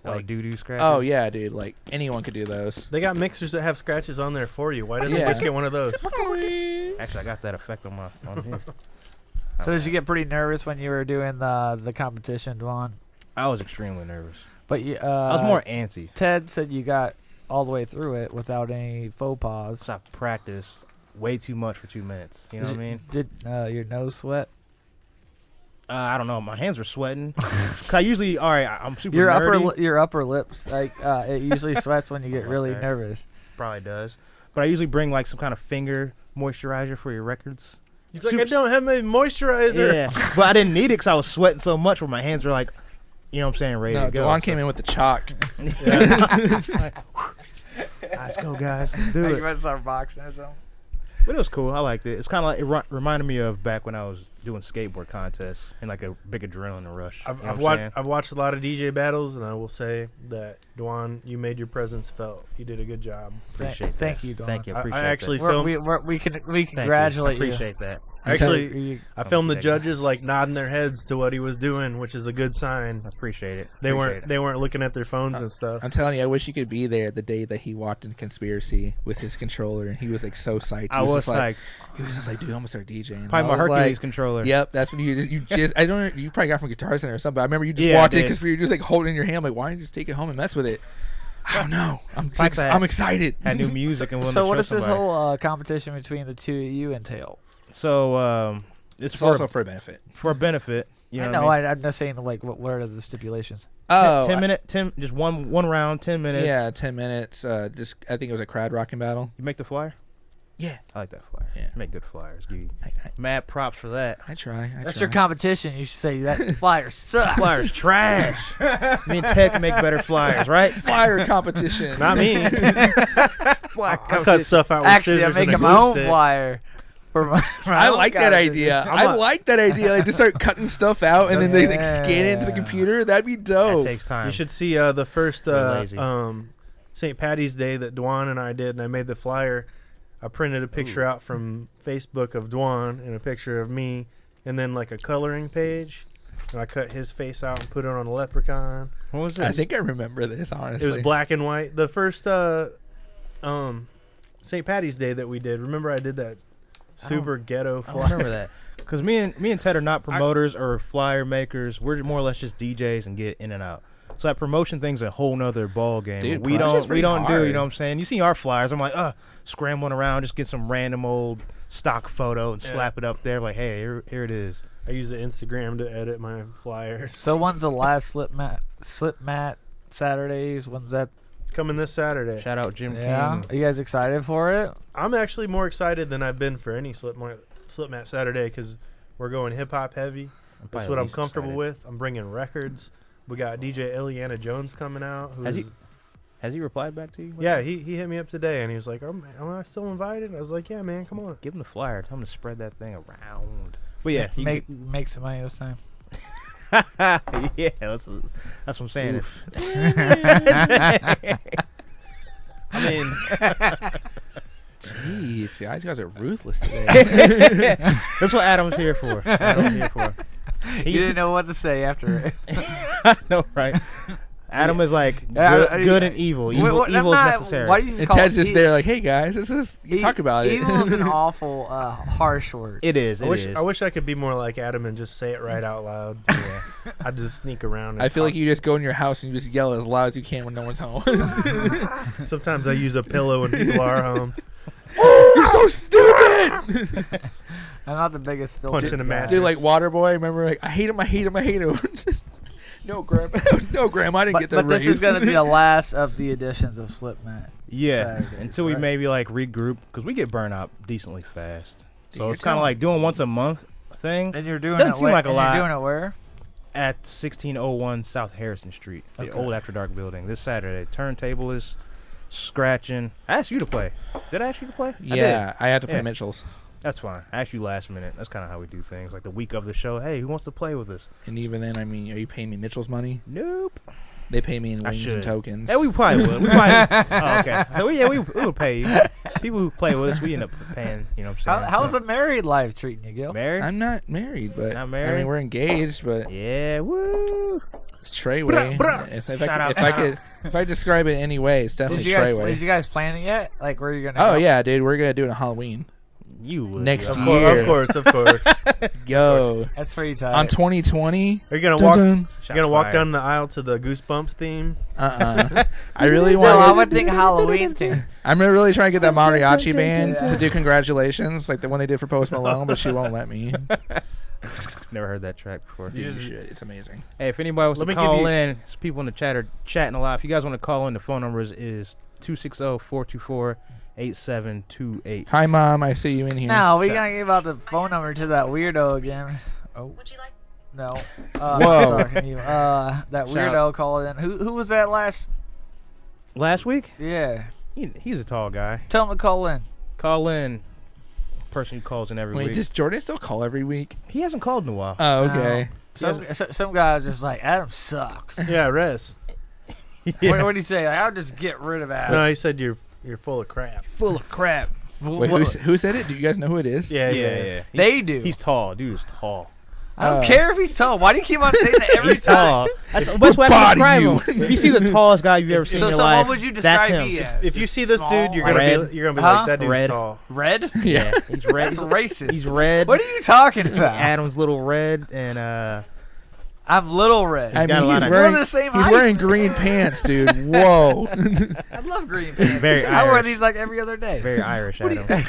like doo-doo scratches. oh yeah, dude, like anyone could do those. They got mixers that have scratches on there for you. Why doesn't Yeah. Wiz get one of those? Actually, I got that effect on here. So did you get pretty nervous when you were doing the competition, Dwan? I was extremely nervous. But you, I was more antsy. Ted said you got all the way through it without any faux pas. Because I practiced way too much for 2 minutes. You know what I mean? Did your nose sweat? I don't know. My hands were sweating. 'Cause I usually, I'm super nerdy. Your upper lips, like it usually sweats when you get really Okay. nervous. Probably does. But I usually bring like some kind of finger moisturizer for your records. He's like, I don't have my moisturizer. Yeah. But I didn't need it because I was sweating so much where my hands were like, you know what I'm saying, ready No, to go. Dewan came in with the chalk. Like, let's go, guys. Let's do Like it. you might start boxing or something. But it was cool. I liked it. It's kind of like reminded me of back when I was doing skateboard contests and like a big adrenaline rush. You know what I'm saying? I've watched a lot of DJ battles, and I will say that Dwan, you made your presence felt. You did a good job. Appreciate that. Thank you, Dawn. Thank you. I Appreciate actually that. filmed. We Thank you. congratulate you. Appreciate that. Actually, I filmed the Thank you. judges like nodding their heads to what he was doing, which is a good sign. I appreciate it. They Appreciate weren't looking at their phones and stuff. I'm telling you, I wish you could be there the day that he walked in Conspiracy with his controller, and he was like so psyched. I was like, he was just like, dude, I'm gonna start DJing. probably my I was Hercules like, controller. Yep, that's when you just I don't know, you probably got from Guitar Center or something. But I remember you just Yeah, I walked in did. because you were just like holding it in your hand, like why don't you just take it home and mess with it? I don't know. Fact that- I'm excited. Had new music and wanted So to what show does this somebody. whole competition between the two of you entail? So it's It's for also for a benefit. for a benefit. You know I what know. I mean? I'm just saying, like, what are the stipulations? Oh, 10 just one round, 10 minutes. yeah, 10 minutes. Just I think it was a crowd rocking battle. You make the flyer. Yeah. I like that flyer. Yeah. Make good flyers. Give you I mad props for that. try. That's your competition. You should say that flyer sucks. Flyers trash. Me and Ted can make better flyers, right? flyer competition. Not me. Flyer I cut stuff out with Actually, I'm scissors and making a my glue own stick. flyer. I like that idea. I like that idea. Like to start cutting stuff out and then they like scan it into the Yeah. computer. That'd be That dope. takes time. You should see the first We're lazy. St. Patty's Day that Dwan and I did, and I made the flyer. I printed a picture out from Facebook of Dwan and a picture of me, and then like a coloring page. And I cut his face out and put it on a leprechaun. What was this? I think I remember this, honestly. It was black and white. The first St. Patty's Day that we did. Remember I did that super ghetto I flyer? remember that. Because me and Ted are not promoters or flyer makers. We're more or less just DJs and get in and out. So that promotion thing's a whole nother ball game. Dude, we promotion's don't pretty do, hard. you know what I'm saying? You see our flyers, I'm like, scrambling around, just get some random old stock photo and slap it up there. Like, hey, here it is. I use the Instagram to edit my flyers. So when's the last slip mat Saturdays? When's that? It's coming this Saturday. Shout out Jim Yeah. King. Are you guys excited for it? I'm actually more excited than I've been for any slip mat Saturday because we're going hip hop heavy. That's probably what I'm least comfortable excited. with. I'm bringing records. We got DJ Eliana Jones coming out. Has he replied back to you? Yeah, he hit me up today and he was like, am I still invited? I was like, yeah, man, come on. Give him the flyer. Tell him to spread that thing around. But yeah, he Make some money this time. yeah, that's what I'm saying. I mean, Jeez, guys are ruthless today. That's what Adam's here for. Adam's here for. You didn't know what to say after it. I know, right? Adam is like good and evil. Evil is necessary. Why do you and call Ted's it just there like, hey guys, you talk about it. Evil is an awful, harsh word. It is. I wish I could be more like Adam and just say it right out loud. Yeah. I just sneak around. And I feel like you just go in your house and you just yell as loud as you can when no one's home. Sometimes I use a pillow when people are home. You're so stupid! I'm not the biggest filter. Punching a guy. mattress. Dude, like Waterboy, remember, like, I hate him. No, Graham. No, Graham, I didn't get the But raise. this is going to be the last of the editions of Slipmat. Yeah, Saturdays, until we right? maybe like regroup because we get burned out decently fast. Dude, So you're it's kind of telling- like doing once a month thing And you're doing Doesn't it seem like a lot. You're doing it where? at 1601 South Harrison Street, the Okay. old After Dark building. This Saturday, turntablist, scratching. I asked you to play. Did I ask you to play? Yeah, I had to play Yeah. Mitchell's. That's fine. I asked you last minute. That's kind of how we do things. Like the week of the show, hey, who wants to play with us? And even then, I mean, are you paying me Mitchell's money? Nope. They pay me in I wings and should. tokens. Yeah, we probably would. We probably. Oh, okay. So we would pay you. People who play with us, we end up paying. You know what I'm saying? How's the married life treating you, Gil? married? I'm not married, but Not I married? mean, we're engaged, but Yeah. Woo. it's Treyway. If I describe it in any way, it's Did definitely you, guys, Treyway. did you guys plan it yet? Like, where are you going to Oh go? yeah, dude, we're gonna do it on Halloween. You would. Next yo. year. Of course. Yo, That's pretty tight. on 2020. Are you gonna Dun, walk? dun. You're Shots gonna walk fired. down the aisle to the Goosebumps theme. I really No, I want. would think Halloween thing. I'm really trying to get that mariachi band to do congratulations, like the one they did for Post Malone, but she won't let me. Never heard that track before. Dude, you should. It's amazing. Hey, if anybody wants Let to me give call you- in, some people in the chat are chatting a lot. If you guys want to call in, the phone number is 260-424-8728. Hi, Mom. I see you in here. No, we gotta give out the phone number to that weirdo again. Oh. Would you like? No. Whoa. Sorry, can you, that weirdo called in. Who was that last? Last week, Yeah. he's a tall guy. Tell him to call in. Call in. Person who calls in every Wait, week. does Jordan still call every week? He hasn't called in a while. Oh, okay. Some guy was just like, Adam sucks. Yeah, rest. What did he say? Like, I'll just get rid of Adam. No, he said you're full of crap. Full of crap. Wait, who said it? Do you guys know who it is? Yeah. Yeah. They do. He's tall. Dude is tall. I don't care if he's tall. Why do you keep on saying that every He's time? tall. That's the best way I can body describe you. him. If you see the tallest guy you've ever seen So, in your so life, what would you that's describe him. me as? If you Just see this small, dude, you're Red. gonna be Huh? like, that dude's Red. tall. red? Yeah. He's red. That's racist. He's red. What are you talking about? Adam's little red and I'm little red. I got a mean, lot he's of- wearing, We're the same he's height. wearing green pants, dude. Whoa. I love green pants. Very I wear Irish. these like every other day. very Irish. What do you- Adam.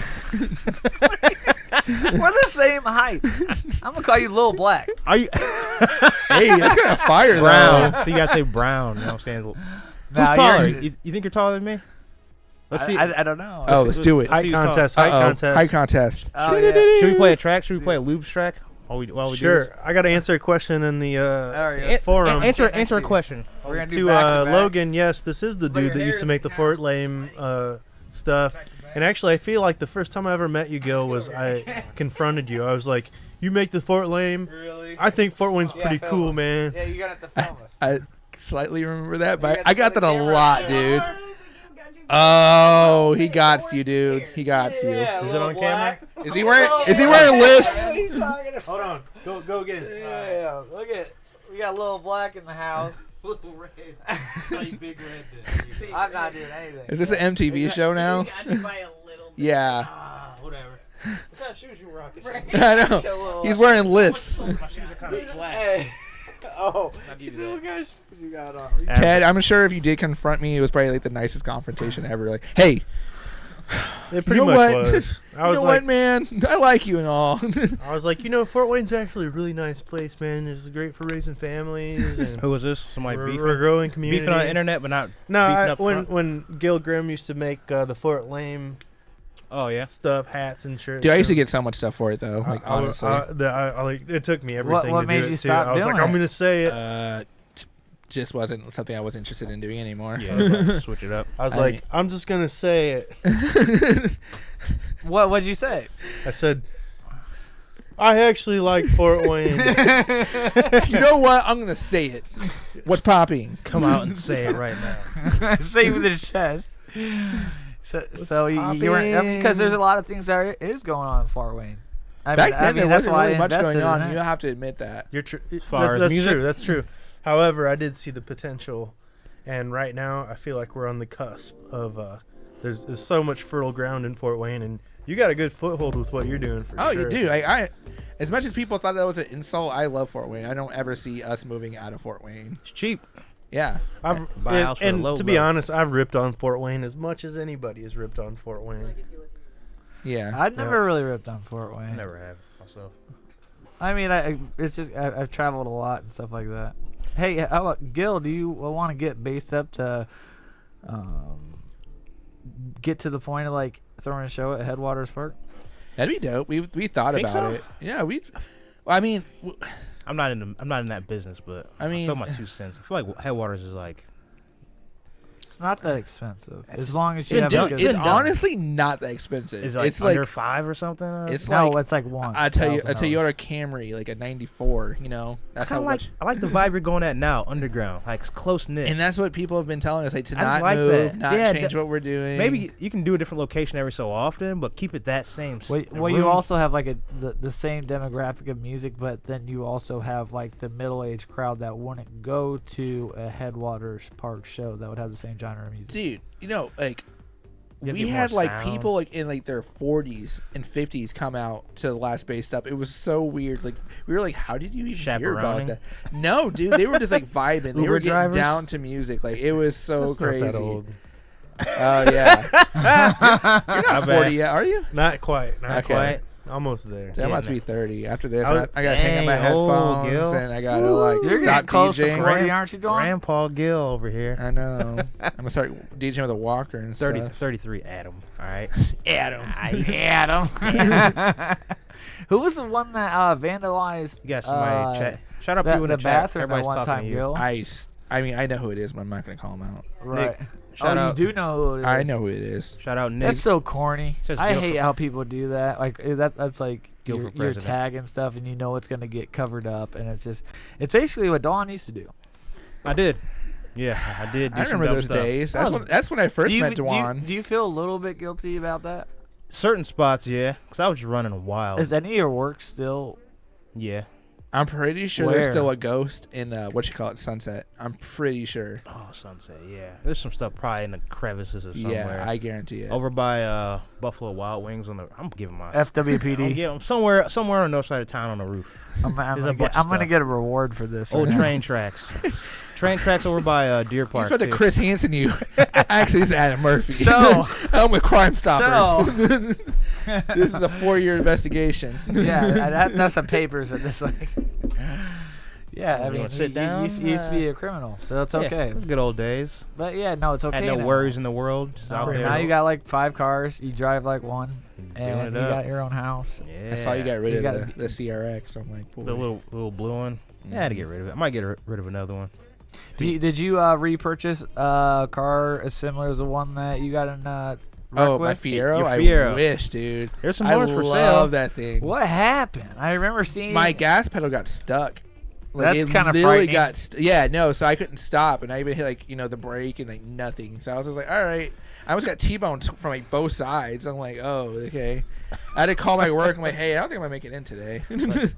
We're the same height. I'm gonna call you Lil Black. Are you Hey, that's kind of fire, brown? though. So you gotta say brown. You know what I'm saying? Who's Nah, taller? you're- You think you're taller than me? Let's see. I don't know. Oh, let's do it. Height see who's contest. talking. Height Uh-oh. contest. Height contest. Oh, yeah. Should we play a track? Should we play a loops track? While we do this? Sure. I got to answer a question in the Alright, An- let's- forum. Answer Next a year. question. We're gonna do To back-to-back. Logan, yes, this is the Look, dude your that used to hair's make the Fort Lame stuff. And actually, I feel like the first time I ever met you, Gill, was I confronted you. I was like, "You make the Fort Lame? Really? I think Fort Wayne's Yeah, pretty film cool, it. man." Yeah, you gotta have to film us. I slightly remember that, You but got I to got put that the a camera lot, on. dude. Oh, he got you, dude. He got you. Yeah, Is it on camera? Is he wearing lifts? What are you talking about? Hold on. Go again. Yeah, look at we got Little Black in the house. Little red. Big red. I'm not doing anything. Is this an MTV show now? Yeah. Whatever. What kind of shoes you rocking? I know. He's wearing lifts. My shoes are kind of flat. Hey. Oh, I'll give you you see that. what kind of shoes you got on? Ted, I'm sure if you did confront me, it was probably like the nicest confrontation ever. Like, hey, It pretty know much what? was. I you was know like, what, man? I like you and all. I was like, Fort Wayne's actually a really nice place, man. It's great for raising families. And Who was this? Somebody we're, beefing? we're a growing community. Beefing on the internet, but not No, beefing I, up when front? when Gill Grimm used to make the Fort Lame Oh yeah. stuff, hats and shirts. Dude, I used to get so much stuff for it though. Like I- honestly, I like it took me everything what to made do you it too. stop I was like, doing I'm it? gonna say it. just wasn't something I was interested in doing anymore. Yeah. Switch it up. I was I like, mean- I'm just gonna say it. What'd you say? I said, I actually like Fort Wayne. You know what? I'm gonna say it. What's popping? Come out and say it right now. Say with his chest. So you weren't because there's a lot of things that is going on in Fort Wayne. Back then, there that's wasn't why really I much invested going on. in You it. have to admit that. You're true. far as That's music? true. That's true. However, I did see the potential, and right now I feel like we're on the cusp of. There's so much fertile ground in Fort Wayne, and you got a good foothold with what you're doing. For Oh, sure. you do. I, as much as people thought that was an insult, I love Fort Wayne. I don't ever see us moving out of Fort Wayne. It's cheap. Yeah. I've, Buy a house for a and low to be low. honest, I've ripped on Fort Wayne as much as anybody has ripped on Fort Wayne. Yeah. I've never really ripped on Fort Wayne. I never have myself. I mean, it's just I've traveled a lot and stuff like that. Hey, how about Gil? Do you want to get based up to get to the point of like throwing a show at Headwaters Park? That'd be dope. We thought Think about so? it. Yeah, I mean, I'm not in that business, but I mean- I feel my 2 cents. I feel like Headwaters is like It's not that expensive as long as you it, have. dude, a good it's system. honestly not that expensive. is like it's under like 5 or something. it's No, like it's like one. I tell you, a $1,000. Toyota Camry, like a '94. You know, that's I how like much. I like the vibe you're going at now, underground, like close knit. And that's what people have been telling us, like to I just not like move, that. not Yeah, change what we're doing. Maybe you can do a different location every so often, but keep it that same. Well, you also have like the same demographic of music, but then you also have like the middle-aged crowd that wouldn't go to a Headwaters Park show that would have the same genre of music. dude, you know, like You have to we get had more like sound. people like in like their 40s and 50s come out to the last based up. It was so weird. Like we were like, how did you even hear about Chaperoning? that? No, dude, they were just like vibing. They Uber were getting drivers? down to music. Like it was so That's not crazy. that old. Oh yeah, you're not I 40 bet. yet, are you? Not quite. Not Okay. quite. Almost there. Dude, I'm about to Getting be 30. After this, I was- I gotta hang up my Dang, old headphones Gil. and I gotta like You're stop getting close to DJing. 40, aren't you, Dawn? Grandpa Gill over here. I know. I'm gonna start DJing with a walker and 30, stuff. 33 Adam. All right. Adam. Adam. Who was the one that vandalized? You got somebody chat. Shout out the, people in the the chat. bathroom at Everybody's one talking time, to you. Gil. I mean, I know who it is, but I'm not gonna call him out. Right. shout oh, out. you do know who it is. I know who it is. Shout out Nick. That's so corny. Says I Gil hate for- how people do that. Like that's like Gil for you're president. tagging stuff and you know it's gonna get covered up, and it's basically what Dawn used to do. I did. Yeah, I did. Do I some remember dumb those stuff. days. That That's when I first do you, met do you- Dwan. Do you feel a little bit guilty about that? Certain spots, yeah, because I was just running wild. Is any of your work still? Yeah. I'm pretty sure there's Where? still a ghost in Sunset. I'm pretty sure. Oh, Sunset. Yeah. There's some stuff probably in the crevices or somewhere. Yeah, I guarantee it. Over by Buffalo Wild Wings on the. I'm giving my. FWPD. Yeah, somewhere on the north side of town on the roof. I'm There's a gonna bunch of get stuff. a reward for this. Old right now. train tracks. Train tracks over by Deer He's Park. about to too. Chris Hansen you. Actually, this is Adam Murphy. So- I'm with Crime Stoppers. This is a 4-year investigation. Yeah, that's some papers and it's like. Yeah, I You mean, wanna sit you down? used to be a criminal, so it's Yeah, okay. it was good old days. But yeah, no, it's okay. Had no now. worries in the world. Just out No, there. now you got like 5 cars. You drive like one, and it you up. got your own house. Yeah. I saw you got rid You of gotta the CRX. I'm like, boy. the little blue one. Yeah, I had to get rid of it. I might get rid of another one. Did you repurchase a car as similar as the one that you got in Oh, my with? Fiero? Your I Fiero. wish, dude. There's some I more for sale. love that thing. What happened? I remember seeing My gas pedal got stuck. Like, That's it kinda literally frightening. got yeah, no, so I couldn't stop, and I even hit like the brake and like nothing. So I was just like, all right. I almost got T-boned from like both sides. I'm like, oh, okay. I had to call my work. I'm like, hey, I don't think I'm gonna make it in today.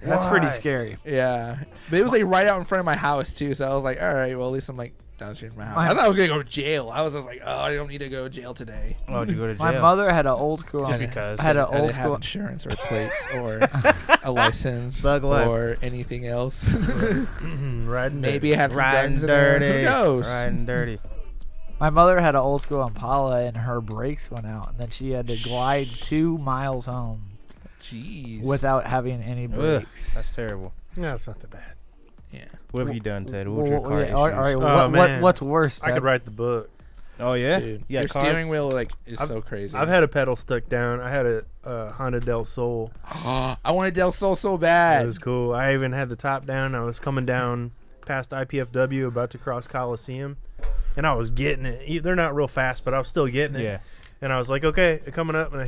That's pretty scary. Yeah, but it was like right out in front of my house too. So I was like, all right, well at least I'm like downstairs from my house. My- I thought I was gonna go to jail. I was just like, oh, I don't need to go to jail today. Oh, did you go to jail? My mother had an old school. Just because. had an I old didn't have school. insurance or plates or a license Thug life. or anything else. Riding Maybe I have some Riding guns in there. dirty. Who knows? Riding dirty. My mother had an old school Impala, and her brakes went out, and then she had to glide 2 miles home Jeez. without having any Ugh, brakes. that's terrible. No, it's not that bad. Yeah. What have you done, Ted? What's your Well, car yeah, issues? all right, Oh, man. what's worse? I could Ted? write the book. Oh yeah, Dude, yeah. your car? steering wheel like is so crazy. I've had a pedal stuck down. I had a Honda Del Sol. I wanted Del Sol so bad. It was cool. I even had the top down. I was coming down past IPFW, about to cross Coliseum, and I was getting it. They're not real fast, but I was still getting it. Yeah. And I was like, okay, coming up, and I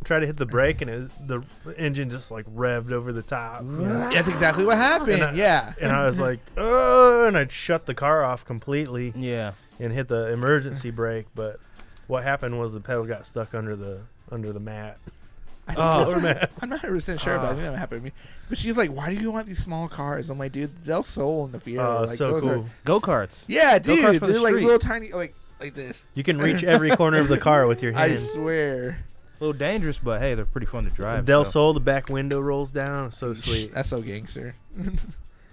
tried to hit the brake, and the engine just like revved over the top. you know? That's exactly what happened. Yeah. And I was like, oh, and I'd shut the car off completely Yeah. and hit the emergency brake. But what happened was the pedal got stuck under the mat. I think Oh, that's- man. I'm not 100% sure, but I think that happened to me. But she's like, why do you want these small cars? I'm like, dude, the Del Sol and the Fiero. Oh, like, so those cool. are. Go karts. Yeah, Go-karts dude. for the They're like street. little tiny, like this. You can reach every corner of the car with your I hand. swear. A little dangerous, but hey, they're pretty fun to The drive. Del so. Sol, the back window rolls down. So sweet. That's so gangster.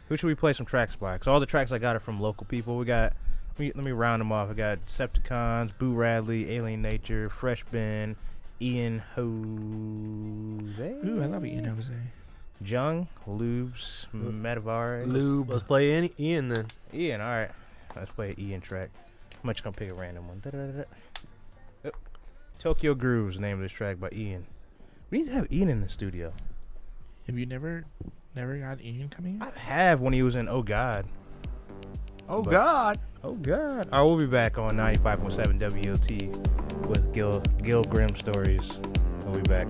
Who should we play some tracks by? Because all the tracks I got are from local people. We got. Let me round them off. I got Decepticons, Boo Radley, Alien Nature, Fresh Ben, Ian Jose. Ooh, I love Ian Jose. Jung, Lubes, Metavar. Lube. Let's play Ian then. Ian, all right. Let's play an Ian track. I'm just gonna pick a random one. Da-da-da-da. Oh. Tokyo Grooves, the name of this track by Ian. We need to have Ian in the studio. Have you never got Ian coming in? I have when he was in Oh God. Oh But- God. Oh God. All right, we'll be back on 95.7 WOT with Gill Grimm stories. We'll be back.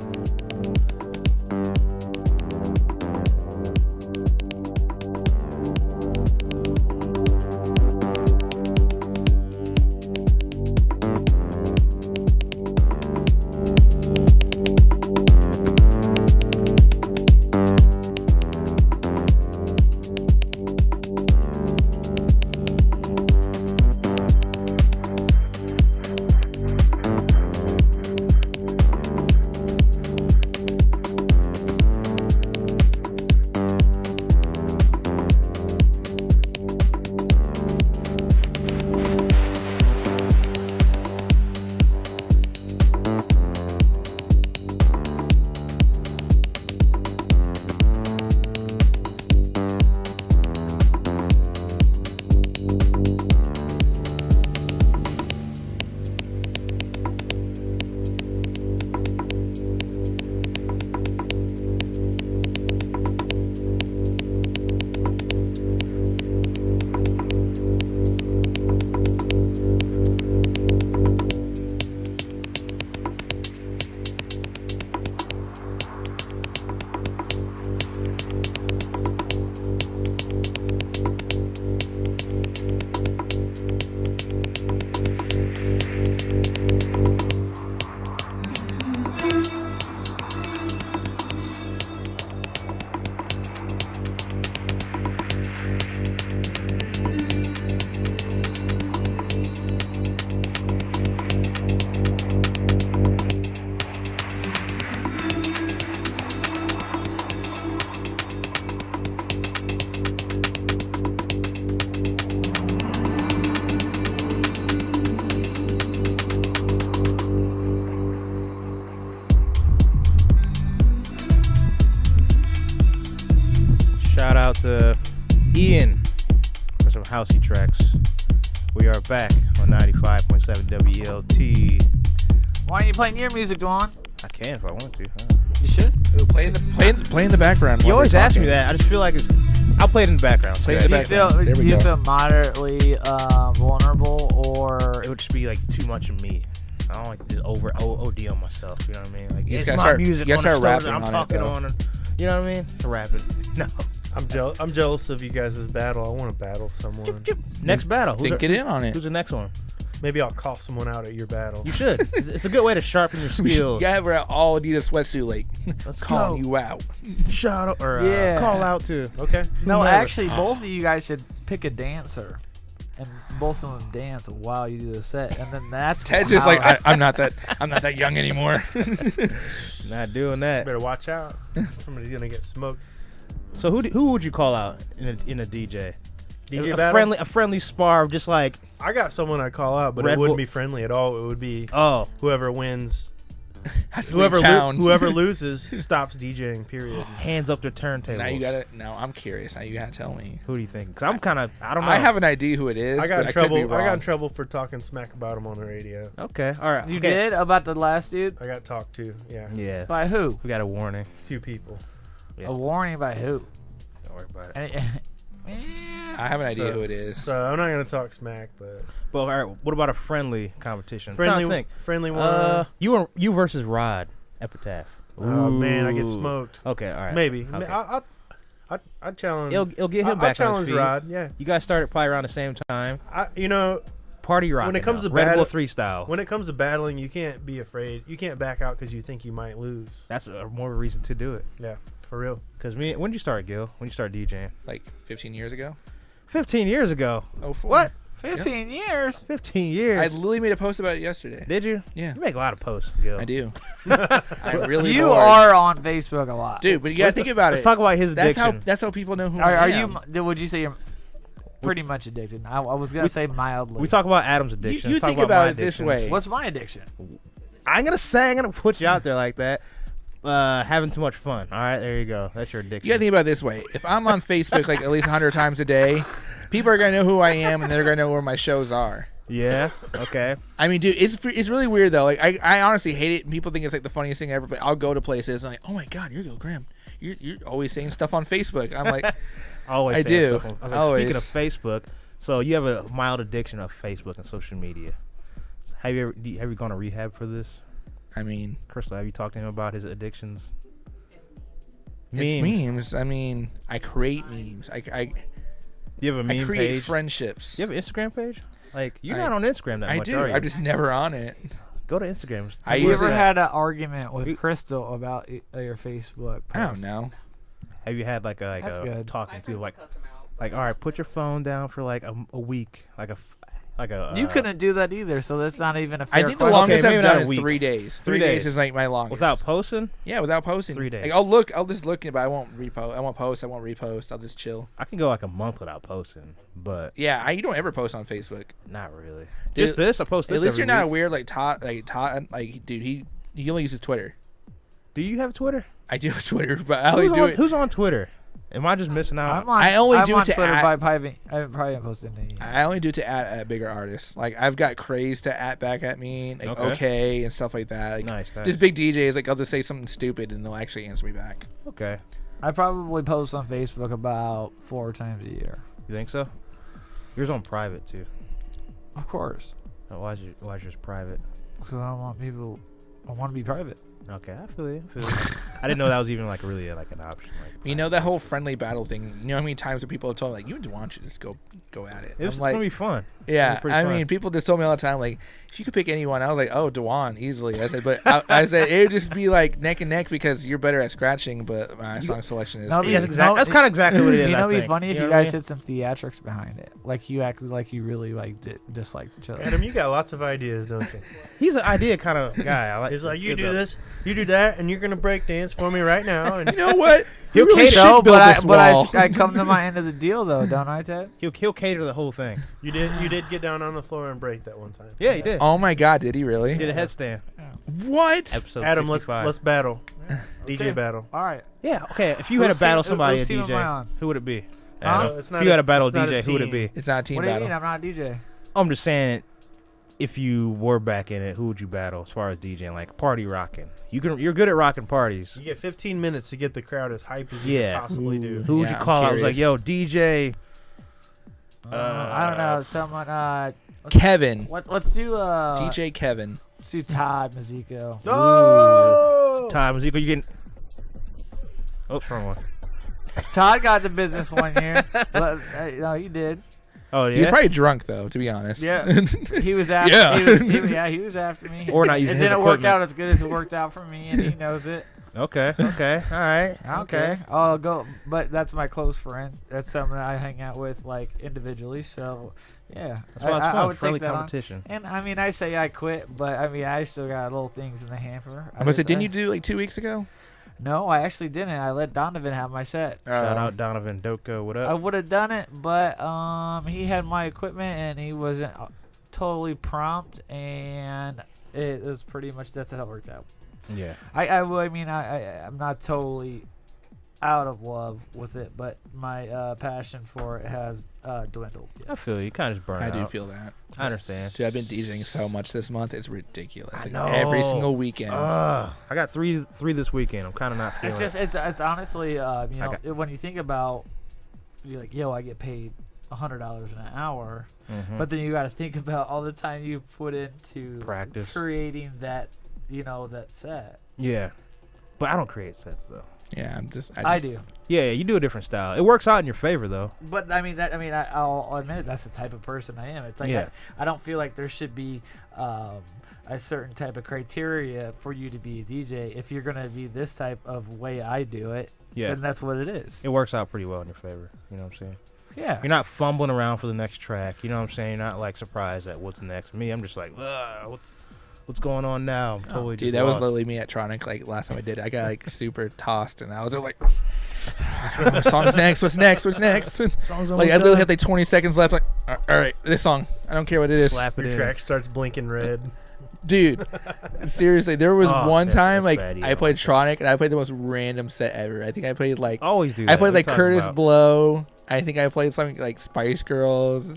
Ian for some housey tracks. We are back on 95.7 WELT. Why aren't you playing your music, Dwan? I can if I want to. You should. Ooh, play in the background. You while always we're ask me talking. that. I just feel like I'll play it in the background. Play in So the yeah, background. There Do we you go. feel moderately vulnerable, or it would just be like too much of me. I don't like to just OD on myself. You know what I mean? Like You it's gotta my start- music you on gotta the start stove that rapping I'm on it, talking though. on. And, you know what I mean? Rapping. No. I'm jealous of you guys' battle. I want to battle someone. Next battle. Then get in on it. Who's the next one? Maybe I'll call someone out at your battle. You should. It's a good way to sharpen your skills. Yeah, we're all Adidas sweatsuit, like Let's calling go. you out. Shout out or Yeah. call out too. Okay. no? Whomever. Actually, both of you guys should pick a dancer, and both of them dance while you do the set, and then that's Ted's how- just like I'm not that young anymore. Not doing that. Better watch out. Somebody's gonna get smoked. So who would you call out in a DJ? DJ a battle. friendly spar, just like I got someone I call out, but Red it wouldn't Bull- be friendly at all. It would be whoever wins. Has to leave town. Whoever loses stops DJing. Period. hands up the turntables. Now you gotta. Now I'm curious. Now you gotta tell me. Who do you think? Because I'm kind of I don't know. I have an idea who it is. I got but in trouble. I could be I got wrong. in trouble for talking smack about him on the radio. Okay, all right. You okay. did about the last dude. I got talked to. Yeah, Yeah, By who? we got a warning. a few people. Yeah. A warning by who? Don't worry about it. I have an idea So- who it is. So I'm not gonna talk smack, but But all right, what about a friendly competition? I'm trying to friendly think. one. You versus Rod Epitaph. Oh man, I get Ooh. smoked. Okay, all right. Maybe. Okay. I challenge. It'll get him I back on his challenge feet. Rod. Yeah. You guys started probably around the same time. Party rock. When it comes to Red Bull battle- 3 style, When it comes to battling, you can't be afraid. You can't back out because you think you might lose. that's more of a reason to do it. Yeah, for real. Because when did you start, Gill? When did you start DJing? Like 15 years ago. 15 years ago. Oh, 4. What? 15 years. 15 years. I literally made a post about it yesterday. Did you? Yeah, You make a lot of posts, Gill. I do. I'm really You bored. are on Facebook a lot, dude. But you gotta think about Let's it. talk about his That's addiction. how people know who Are I am. you? Would you say you're pretty much addicted? I was gonna say mildly. We talk about Adam's addiction. You Let's talk think about my about it this addictions. way. What's my addiction? I'm gonna put you out there like that. Having too much fun. All right, there you go. That's your addiction. You gotta think about it this way. If I'm on Facebook like at least 100 times a day, people are gonna know who I am and they're gonna know where my shows are. Yeah. Okay. I mean, dude, it's really weird though. Like, I honestly hate it. And people think it's like the funniest thing ever. But I'll go to places and like, oh my god, you're Gill Grimm. You're always saying stuff on Facebook. I'm like, Always. I saying do. stuff on- I was like, Always. Speaking of Facebook, so you have a mild addiction of Facebook and social media. Have you gone to rehab for this? I mean, Crystal, have you talked to him about his addictions? it's memes. I mean, I create memes. You have a I meme create page. friendships. You have an Instagram page? Like you're I- not on Instagram that I much, do. are you? I'm just never on it. Go to Instagram. I Have you use ever it. had an argument with You- Crystal about your Facebook? I don't posts? know. Have you had like That's a good. talking to like all right, put your phone down for like a week, like a You couldn't do that either, so that's not even a fair I think the question. longest maybe I've not done a is week. 3 days. 3 3 days days. is like my longest. without posting. Yeah, without posting. 3 days. Like I'll just look, but I won't repost. I won't post. I won't repost. I'll just chill. I can go like a month without posting, but Yeah, you don't ever post on Facebook. not really. Dude, Just this, I post this. At least every you're not week. weird like Todd. Like dude, he only uses Twitter. Do you have Twitter? I do have Twitter, but I only do it. Who's on Twitter? Am I just missing out? I only I'm do on to Twitter add- by private. I probably haven't posted any. I only do to at bigger artists. Like I've got Craze to at back at me, like Okay. okay and stuff like that. Like, Nice. just big DJs, like I'll just say something stupid and they'll actually answer me back. Okay. I probably post on Facebook about 4 times a year. You think so? Yours on private too. Of course, Why's yours private? because I don't want people. I want to be private. Okay, I feel you. I didn't know that was even like really like an option. Like, You know that whole friendly battle thing. You know how many times people have told me like you and Dewan should just go at it. it's I'm like, gonna be fun. yeah. pretty I fun. mean, people just told me all the time like if you could pick anyone, I was like, oh, Dewan easily. I said, but I said it would just be like neck and neck because you're better at scratching, but my song selection is. No, Yes, No, exactly. That's kind of exactly what it is. You know, I it'd be think. funny if know you what I guys mean? had some theatrics behind it, like you acted like you really like disliked each other. Adam, you got lots of ideas, don't you? He's an idea kind of guy. I like. He's like, it's you good do though. this, you do that, and you're gonna break dance for me right now. And You know what? He'll You really cater- should No, build this but wall. I come to my end of the deal though, don't I, Ted? He'll cater the whole thing. you did get down on the floor and break that one time. Yeah, he did. Oh my God, did he really? He did a headstand. What? Episode Adam, 65. let's battle. Okay. DJ battle. All right. Yeah. Okay. If you had to Whose battle team- somebody, a whose team am I DJ, on? who would it be? Adam, It's if not you a- had to battle a it's not a DJ, who would it team. be? It's not a team What do you battle. mean? I'm not a DJ. I'm just saying, if you were back in it, who would you battle as far as DJing, like party rocking? You're good at rocking parties. You get 15 minutes to get the crowd as hype as you Yeah. can possibly do. Who would Yeah, you I'm call out? I was like, curious. yo, DJ. I don't know. Someone. Kevin. Let's do DJ Kevin. Let's do Todd Mazzico. No! Time, Ezekiel, you getting? Oh, wrong one. Todd got the business one year. No, he did. Oh yeah. He was probably drunk though, to be honest. Yeah, he was after. Yeah. He was after me. Or not using It his didn't work equipment. out as good as it worked out for me, and he knows it. Okay. All right. Okay. I'll go, but that's my close friend. That's someone I hang out with like individually. So, yeah, That's why it's I fun. would Friendly take that on. competition. And I mean, I say I quit, but I mean, I still got little things in the hamper. I must say, didn't you do like 2 weeks ago? No, I actually didn't. I let Donovan have my set. Shout out Donovan Doko. What I up? would have done it, but he had my equipment and he wasn't totally prompt, and it was pretty much that's how it worked out. Yeah. I'm not totally out of love with it, but my passion for it has dwindled. I feel you. Kind of just burned I out. do feel that. I understand. Dude, I've been DJing so much this month. It's ridiculous. I Like, know. every single weekend. I got three this weekend. I'm kind of not feeling. It's honestly when you think about, you're like, yo, I get paid $100 an hour, but then you got to think about all the time you put into Practice. creating that that set. Yeah, but I don't create sets though. Yeah, I do. Yeah, you do a different style. It works out in your favor though. But I'll admit it, that's the type of person I am. It's like Yeah. I don't feel like there should be a certain type of criteria for you to be a DJ. If you're gonna be this type of way I do it, Yeah, then that's what it is. it works out pretty well in your favor. You know what I'm saying? Yeah. You're not fumbling around for the next track. You know what I'm saying? You're not like surprised at what's next. Me, I'm just like, what's going on now? I'm totally Dude, just that was lost. literally me at Tronic. Like last time I did it, I got like super tossed, and I was just like, "What song's next? What's next? What's next?" Song's Like almost I literally done. had like 20 seconds left. Like, all right, this song. I don't care what it is, Slap it Your in. track starts blinking red. dude. Seriously, there was Oh, one that's time like bad, yeah. I played Tronic, and I played the most random set ever. I think I played like Always do that. I played What like are you talking Curtis about? Blow. I think I played something like Spice Girls.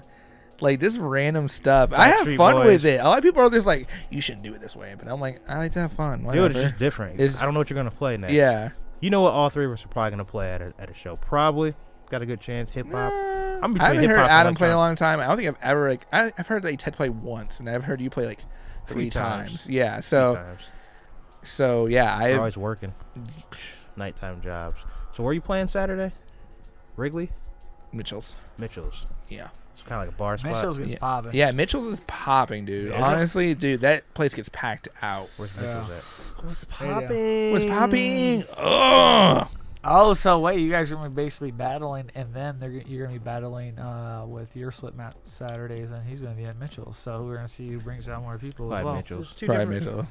Like this random stuff. I have Backstreet fun Boys. with it. A lot of people are just like, you shouldn't do it this way, but I'm like, I like to have fun. Dude, Whatever. it's just different. It's- I don't know what you're gonna play next. Yeah. You know what? All three of us are probably gonna play at a show. Probably got a good chance. Hip hop. I'm between I haven't heard hip-hop and Adam play in a electronic. long time. I don't think I've ever like I've heard that Ted play once, and I've heard you play like three times. Yeah. So Sometimes. yeah, We're I always working. Nighttime jobs. So where are you playing Saturday? Wrigley? Mitchell's. Mitchell's. Yeah. It's kind of like a bar spot. Mitchell's gets Yeah. popping. Yeah, Mitchell's is popping, dude. Yeah. Honestly, dude, that place gets packed out. Where's Mitchell's at? What's you go. popping? What's popping? Ugh. Oh, so wait, you guys are gonna be basically battling, and then you're gonna be battling with your Slipmat Saturdays, and he's gonna be at Mitchell's. So we're gonna see who brings out more people as Probably well. Mitchell's. Probably Mitchell.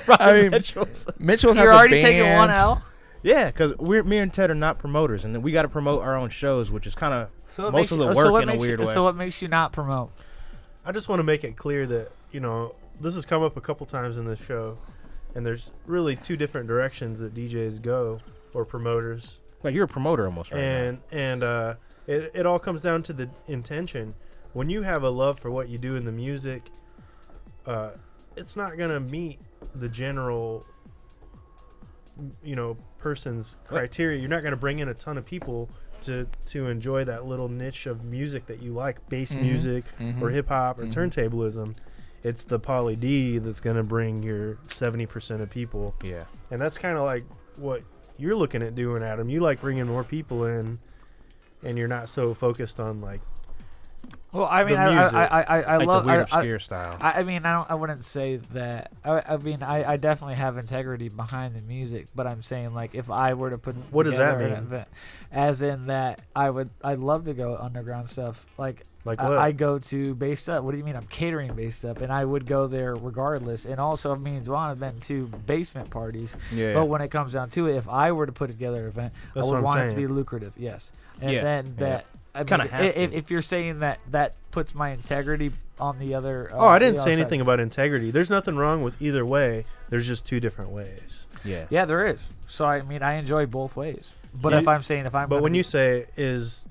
Probably I mean, Mitchell's. Mitchell's has You're a already band. taking one L. Yeah, because me and Ted are not promoters, and then we got to promote our own shows, which is kind of So what most makes of you- the so work what in a makes weird you, way. So what makes you not promote? I just want to make it clear that, this has come up a couple times in this show, and there's really two different directions that DJs go, or promoters. Like you're a promoter almost right now. And it all comes down to the intention. When you have a love for what you do in the music, it's not gonna meet the general, person's criteria. You're not gonna bring in a ton of people to enjoy that little niche of music that you like, bass music or hip hop or turntablism. It's the Pauly D that's gonna bring your 70% of people, Yeah. and that's kind of like what you're looking at doing, Adam. You like bringing more people in, and you're not so focused on like. Well, I mean, The I music. like the weird I, obscure style. I wouldn't say that. I definitely have integrity behind the music, but I'm saying like if I were to put What does that together an mean? event, as in that I'd love to go underground stuff. Like Like I, what? I go to Based Up. What do you mean? I'm catering Based Up, and I would go there regardless. And also, me and Dwan have been to basement parties. Yeah. But when it comes down to it, if I were to put together an event, That's I what would I'm want it to saying. be lucrative. Yes. And Yeah, then yeah. that. I Kinda mean, have to. if you're saying that puts my integrity on the other. Oh, I didn't the say other anything side. about integrity. There's nothing wrong with either way. There's just two different ways. yeah. Yeah, there is. So I mean, I enjoy both ways. But Yeah. if I'm saying if I'm. But gonna when be- you say is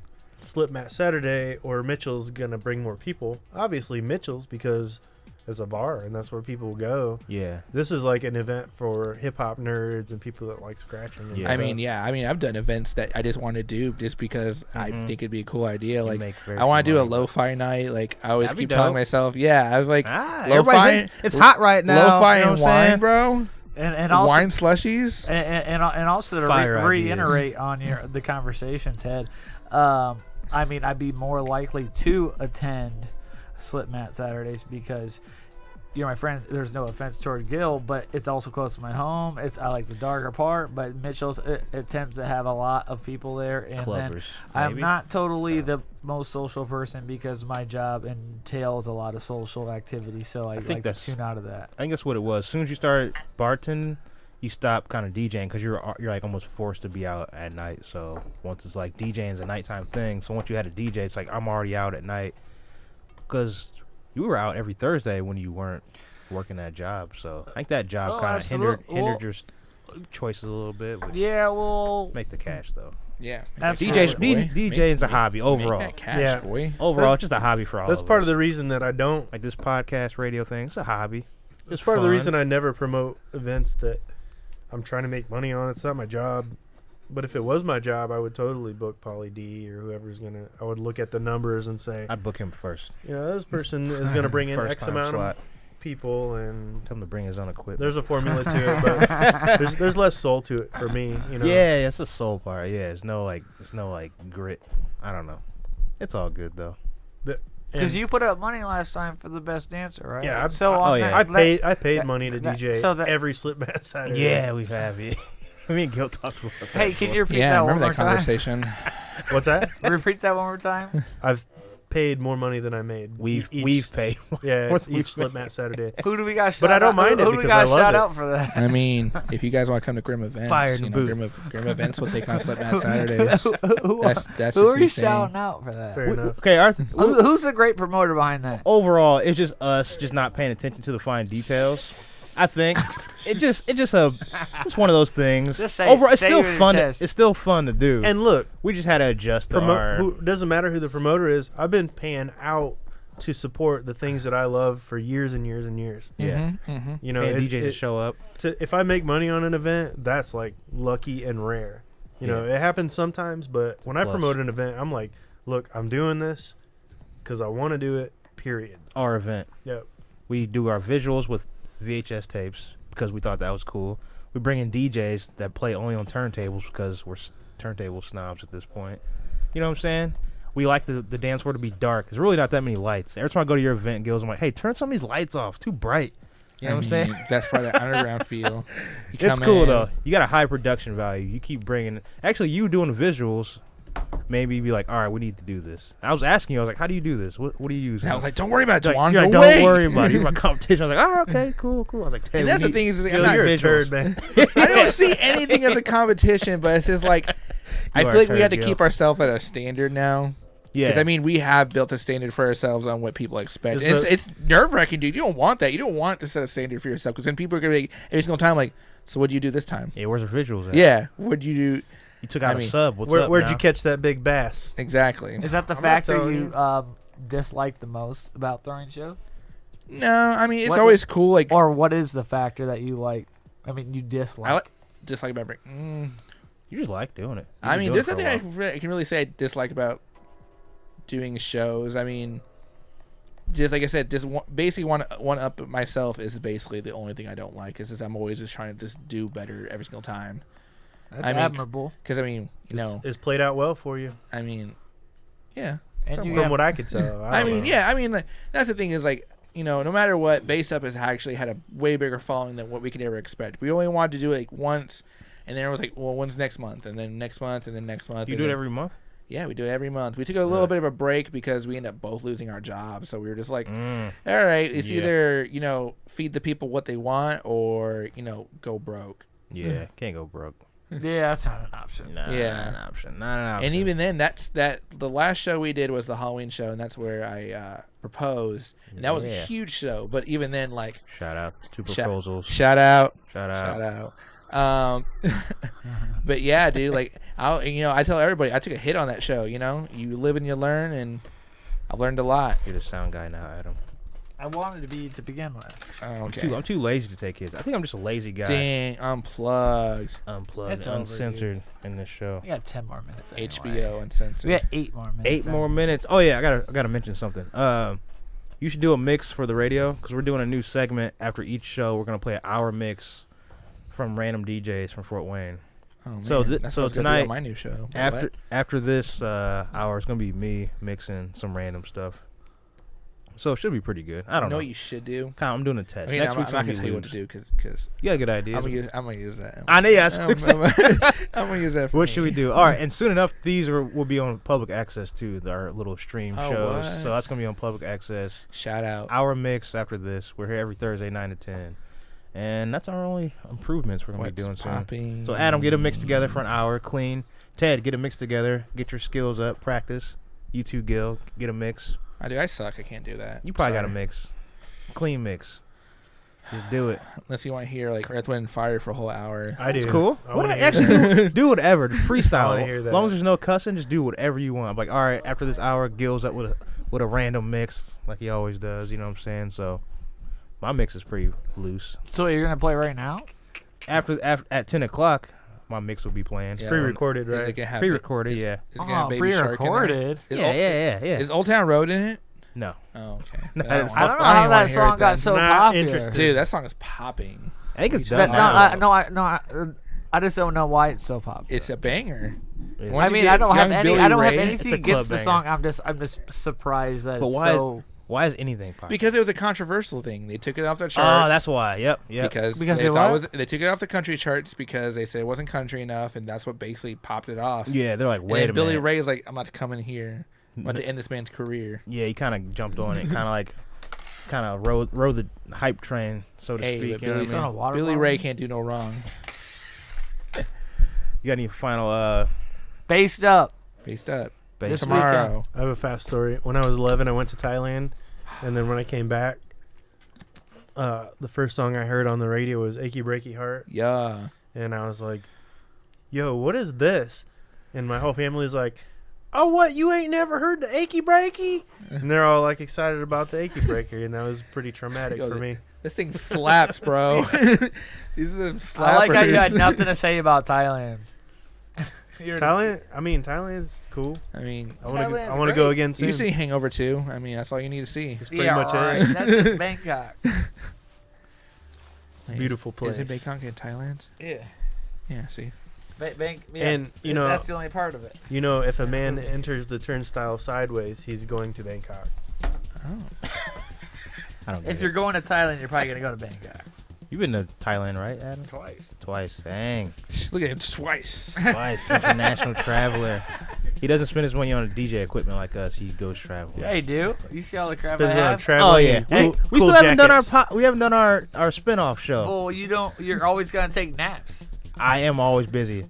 Slip Mat Saturday or Mitchell's gonna bring more people. Obviously Mitchell's, because it's a bar and that's where people go. Yeah. This is like an event for hip hop nerds and people that like scratching. And Yeah. I stuff. mean, yeah. I mean, I've done events that I just want to do just because I Mhm. think it'd be a cool idea. You Like, make very I want few to do a money, but- lo-fi night. Like, I always That'd be keep telling dope. myself, yeah. I was like, Everybody's lo-fi. in- it's hot right now. Lo-fi you know and what I'm wine, saying? bro. And also Wine slushies. and also to Fire ideas. reiterate on the conversation, Ted. I mean, I'd be more likely to attend Slip Mat Saturdays because, you know, my friends. There's no offense toward Gill, but it's also close to my home. I like the darker part, but Mitchell's it tends to have a lot of people there, and then Clubbers. I'm maybe? not totally the most social person because my job entails a lot of social activity, so I think like to that's- tune out of that. I think that's what it was. As soon as you started bartending, you stop kind of DJing because you're like almost forced to be out at night. So once it's like DJing is a nighttime thing. So once you had a DJ, it's like I'm already out at night because you were out every Thursday when you weren't working that job. So I think that job Oh, kind of hindered absolute- your choices a little bit. Which Yeah, well, make the cash though. Yeah. Absolutely. DJing is a hobby overall. Make that cash, Yeah. boy. Overall, it's just a hobby for all that's of part us. of the reason that I don't. like this podcast radio thing. It's a hobby. It's It's part of the fun. reason I never promote events that I'm trying to make money on. It's not my job. But if it was my job, I would totally book Pauly D or whoever's gonna. I would look at the numbers and say, I'd book him first. you know, this person is gonna bring in First X time amount slot. of people, and Tell him to bring his own equipment. there's a formula to it. But there's less soul to it for me. You know. Yeah, it's a soul part. Yeah, it's no like grit. I don't know. It's all good though. because you put up money last time for the best dancer, right? Yeah, So oh, on yeah. that, I paid that- money to that- DJ so that- every Slip Mat Saturday. Yeah, we have it. Me and Gil talked about that. Hey, can you repeat Yeah, I that one remember more that time? conversation. What's that? Repeat that one more time. I've paid more money than I made. We've Each- paid. Yeah, What's each we've Slip Mat Saturday. Who do we got? But shout I don't out? mind who it do we because got I love shout it. out for that? I mean, if you guys want to come to Grimm events, Fire in you the know, booth. Grimm events will take on Slip Mat Saturdays. who That's who just are me you saying. shouting out for that? Fair enough. Okay, Who's the great promoter behind that? overall, it's just us just not paying attention to the fine details. I think it's one of those things. Just say it. Overall, it's Say still it with your fun. chest. It's still fun to do. And look, we just had to adjust to our. who doesn't matter who the promoter is. I've been paying out to support the things that I love for years and years and years. Yeah. Mm-hmm. You know, Paying it- DJs to it- show up. if I make money on an event, that's like lucky and rare. You know, Yeah. it happens sometimes, but when I Plus. promote an event, I'm like, look, I'm doing this because I want to do it. Period. Our event. Yep. We do our visuals with VHS tapes because we thought that was cool. We bring in DJs that play only on turntables because we're turntable snobs at this point. You know what I'm saying? We like the dance floor to be dark. There's really not that many lights. Every time I go to your event, Gills, I'm like, hey, turn some of these lights off. Too bright. You know what I'm saying? That's part of the underground feel. You It's come cool in, though. You got a high production value. You keep bringing. Actually, you doing the visuals. Maybe be like, all right, we need to do this. I was asking you. I was like, how do you do this? What do you use? And I was like, don't worry about it, Like, Dwan. you're Go like, away. don't worry about it. You're my competition. I was like, oh, okay, cool. I was like, hey, And we that's the need- thing is, like, Yo, I'm not you're a visuals. turd, man. I don't see anything as a competition, but it's just like I You are feel like a we had to turd, keep Gil. ourselves at a standard now. Yeah. Because I mean, we have built a standard for ourselves on what people expect. Is And the- it's nerve wracking, dude. You don't want that. You don't want to set a standard for yourself because then people are gonna be like, every single time like, so what do you do this time? yeah, where's the visuals at? Yeah, what do you do? You took out I a mean, sub. What's Where'd up you now? catch that big bass? Exactly. Is that the I'm not factor telling you you. dislike the most about throwing shows? No, I mean it's What- always cool. Like Or what is the factor that you like? I mean, you dislike. I like dislike about break. You just like doing it. I mean, this there's nothing I can really say I dislike about doing shows. I mean, just like I said, just basically one up myself is basically the only thing I don't like. Is just I'm always just trying to just do better every single time. That's I mean, admirable. Because I mean, you know, It's played out well for you, I mean, yeah. And you from have- what I could tell. I don't mean, know. yeah. I mean, like, that's the thing is like, you know, no matter what, Base Up has actually had a way bigger following than what we could ever expect. We only wanted to do it like once, and then it was like, well, when's next month, and then next month, and then next month. You and do it then- every month? Yeah, we do it every month. We took a little bit of a break because we ended up both losing our jobs. So we were just like, all right, it's Yeah. either, you know, feed the people what they want or, you know, go broke. Yeah, can't go broke. Yeah, that's not an option. Nah, Yeah. not an option. Not an option. And even then, the last show we did was the Halloween show, and that's where I proposed. And that was a Yeah. huge show. But even then, like, shout out to shout- proposals. shout out. Shout out. Shout out. But yeah, dude, like I tell everybody I took a hit on that show. You know, you live and you learn, and I've learned a lot. You're the sound guy now, Adam. I wanted to be to begin with. Oh, okay. I'm too lazy to take hits. I think I'm just a lazy guy. Dang, unplugged. Unplugged, It's over, uncensored in this show. We got 10 more minutes. Anyway. HBO uncensored. We got 8 more minutes. 8 more minutes. Oh yeah, I gotta mention something. You should do a mix for the radio because we're doing a new segment after each show. We're gonna play an hour mix from random DJs from Fort Wayne. Oh, man. So That's so what I was gonna do tonight, on my new show. after this hour, it's gonna be me mixing some random stuff. So it should be pretty good. I don't know. what you should do. I'm doing a test. I mean, Next I'm week's not gonna gonna be tell you what to loose. do because You got good ideas. I'm gonna use that. I know. Yes. I'm gonna use that. For What me. should we do? All right, and soon enough, these will be on public access too. Our little stream Oh, shows. what? So that's gonna be on public access. Shout out. Our mix after this. We're here every Thursday, 9 to 10, and that's our only improvements we're gonna What's be doing soon. popping? So Adam, get a mix together for an hour, clean. Ted, get a mix together. Get your skills up, practice. You too, Gill, get a mix. I suck. I can't do that. You probably got a Sorry. mix, clean mix. Just do it. Unless you want to hear like Earth, Wind, and Fire for a whole hour. I do. It's cool. I What wanna I hear actually that. do whatever. I Freestyle. wanna hear As that. long as there's no cussing, just do whatever you want. I'm like, all right, after this hour, Gill's up with a random mix like he always does. You know what I'm saying? So my mix is pretty loose. So you're going to play right now? After at 10 o'clock, my mix will be playing. Yeah. Pre-recorded, Is it right? gonna have Pre-recorded, is- yeah. Is it gonna have Oh, Baby Shark in there? pre-recorded. Is Yeah, Old- yeah. Is Old Town Road in it? No. Oh, okay. No, Then I I don't know even how wanna that hear song it got then. so Not popular. interested. Dude, that song is popping. I think it's But done But now. I just don't know why it's so popular. It's a banger. Yeah. Once I you mean, get I don't have young any. Billy I don't have Ray- It's a anything club against the banger. song. I'm just surprised that But it's why so. Why is anything popular? Because it was a controversial thing. They took it off the charts. Oh, that's why. Yep. Because Because they they thought what? they took it off the country charts because they said it wasn't country enough, and that's what basically popped it off. Yeah, they're like, And wait then a Billy minute. Ray's like, I'm about to come in here. I'm about to end this man's career. Yeah, he kind of jumped on it, kind of rode the hype train, so to Hey, speak. but You know what I It's on a mean? water Billy bottle? Ray can't do no wrong. You got any final Based up. Based up. base? This Tomorrow. I have a fast story. When I was 11, I went to Thailand, and then when I came back, the first song I heard on the radio was "Achy Breaky Heart," Yeah. and I was like, "Yo, what is this?" And my whole family's like, "Oh, what? You ain't never heard the Achy Breaky?" And they're all like excited about the Achy Breaker, and that was pretty traumatic Yo, for me. This thing slaps, bro. These are the slappers. I like how you had nothing to say about Thailand. You're just- Thailand's cool. I mean, I Thailand's want to go great. again you soon. can see Hangover 2. I mean, that's all you need to see. It's pretty Yeah, much right. it. That's just Bangkok. It's a beautiful place. Isn't Bangkok in Thailand? Yeah. Yeah, see. Yeah. And, you know- that's the only part of it. You know, if a man enters the turnstile sideways, he's going to Bangkok. Oh. I don't get If it. you're going to Thailand, you're probably gonna go to Bangkok. You've been to Thailand, right, Adam? Twice. Twice. Dang. Look at him twice. Twice. International traveler. He doesn't spend his money on DJ equipment like us. He goes travel. Yeah, you do. You see all the crap Spends I it on have? traveling. Oh yeah. and Hey, cool- we cool still haven't done our jackets. we haven't done our spinoff show. Well, you don't. You're always gonna take naps. I am always busy.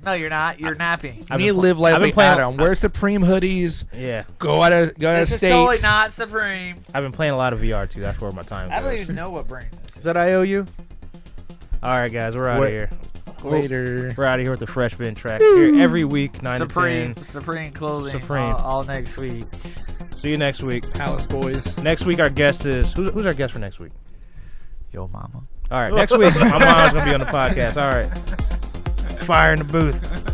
No, you're not. You're napping. I've Me been pl- live life I've been like playing- Adam. Wear Supreme hoodies. Yeah. Go out of This is states. totally not Supreme. I've been playing a lot of VR too. That's where my time goes. I don't even know what brand this Is is. that IOU? All right, guys, we're out of What- here. Later. We're out of here with the Fresh Bin track. Here every week, 9 Supreme, to Supreme clothing. Supreme. All next week. 10. See you next week. Palace Boys. Next week, our guest is who's our guest for next week? Yo, mama. All right, next week, my mom's gonna be on the podcast. All right, fire in the booth.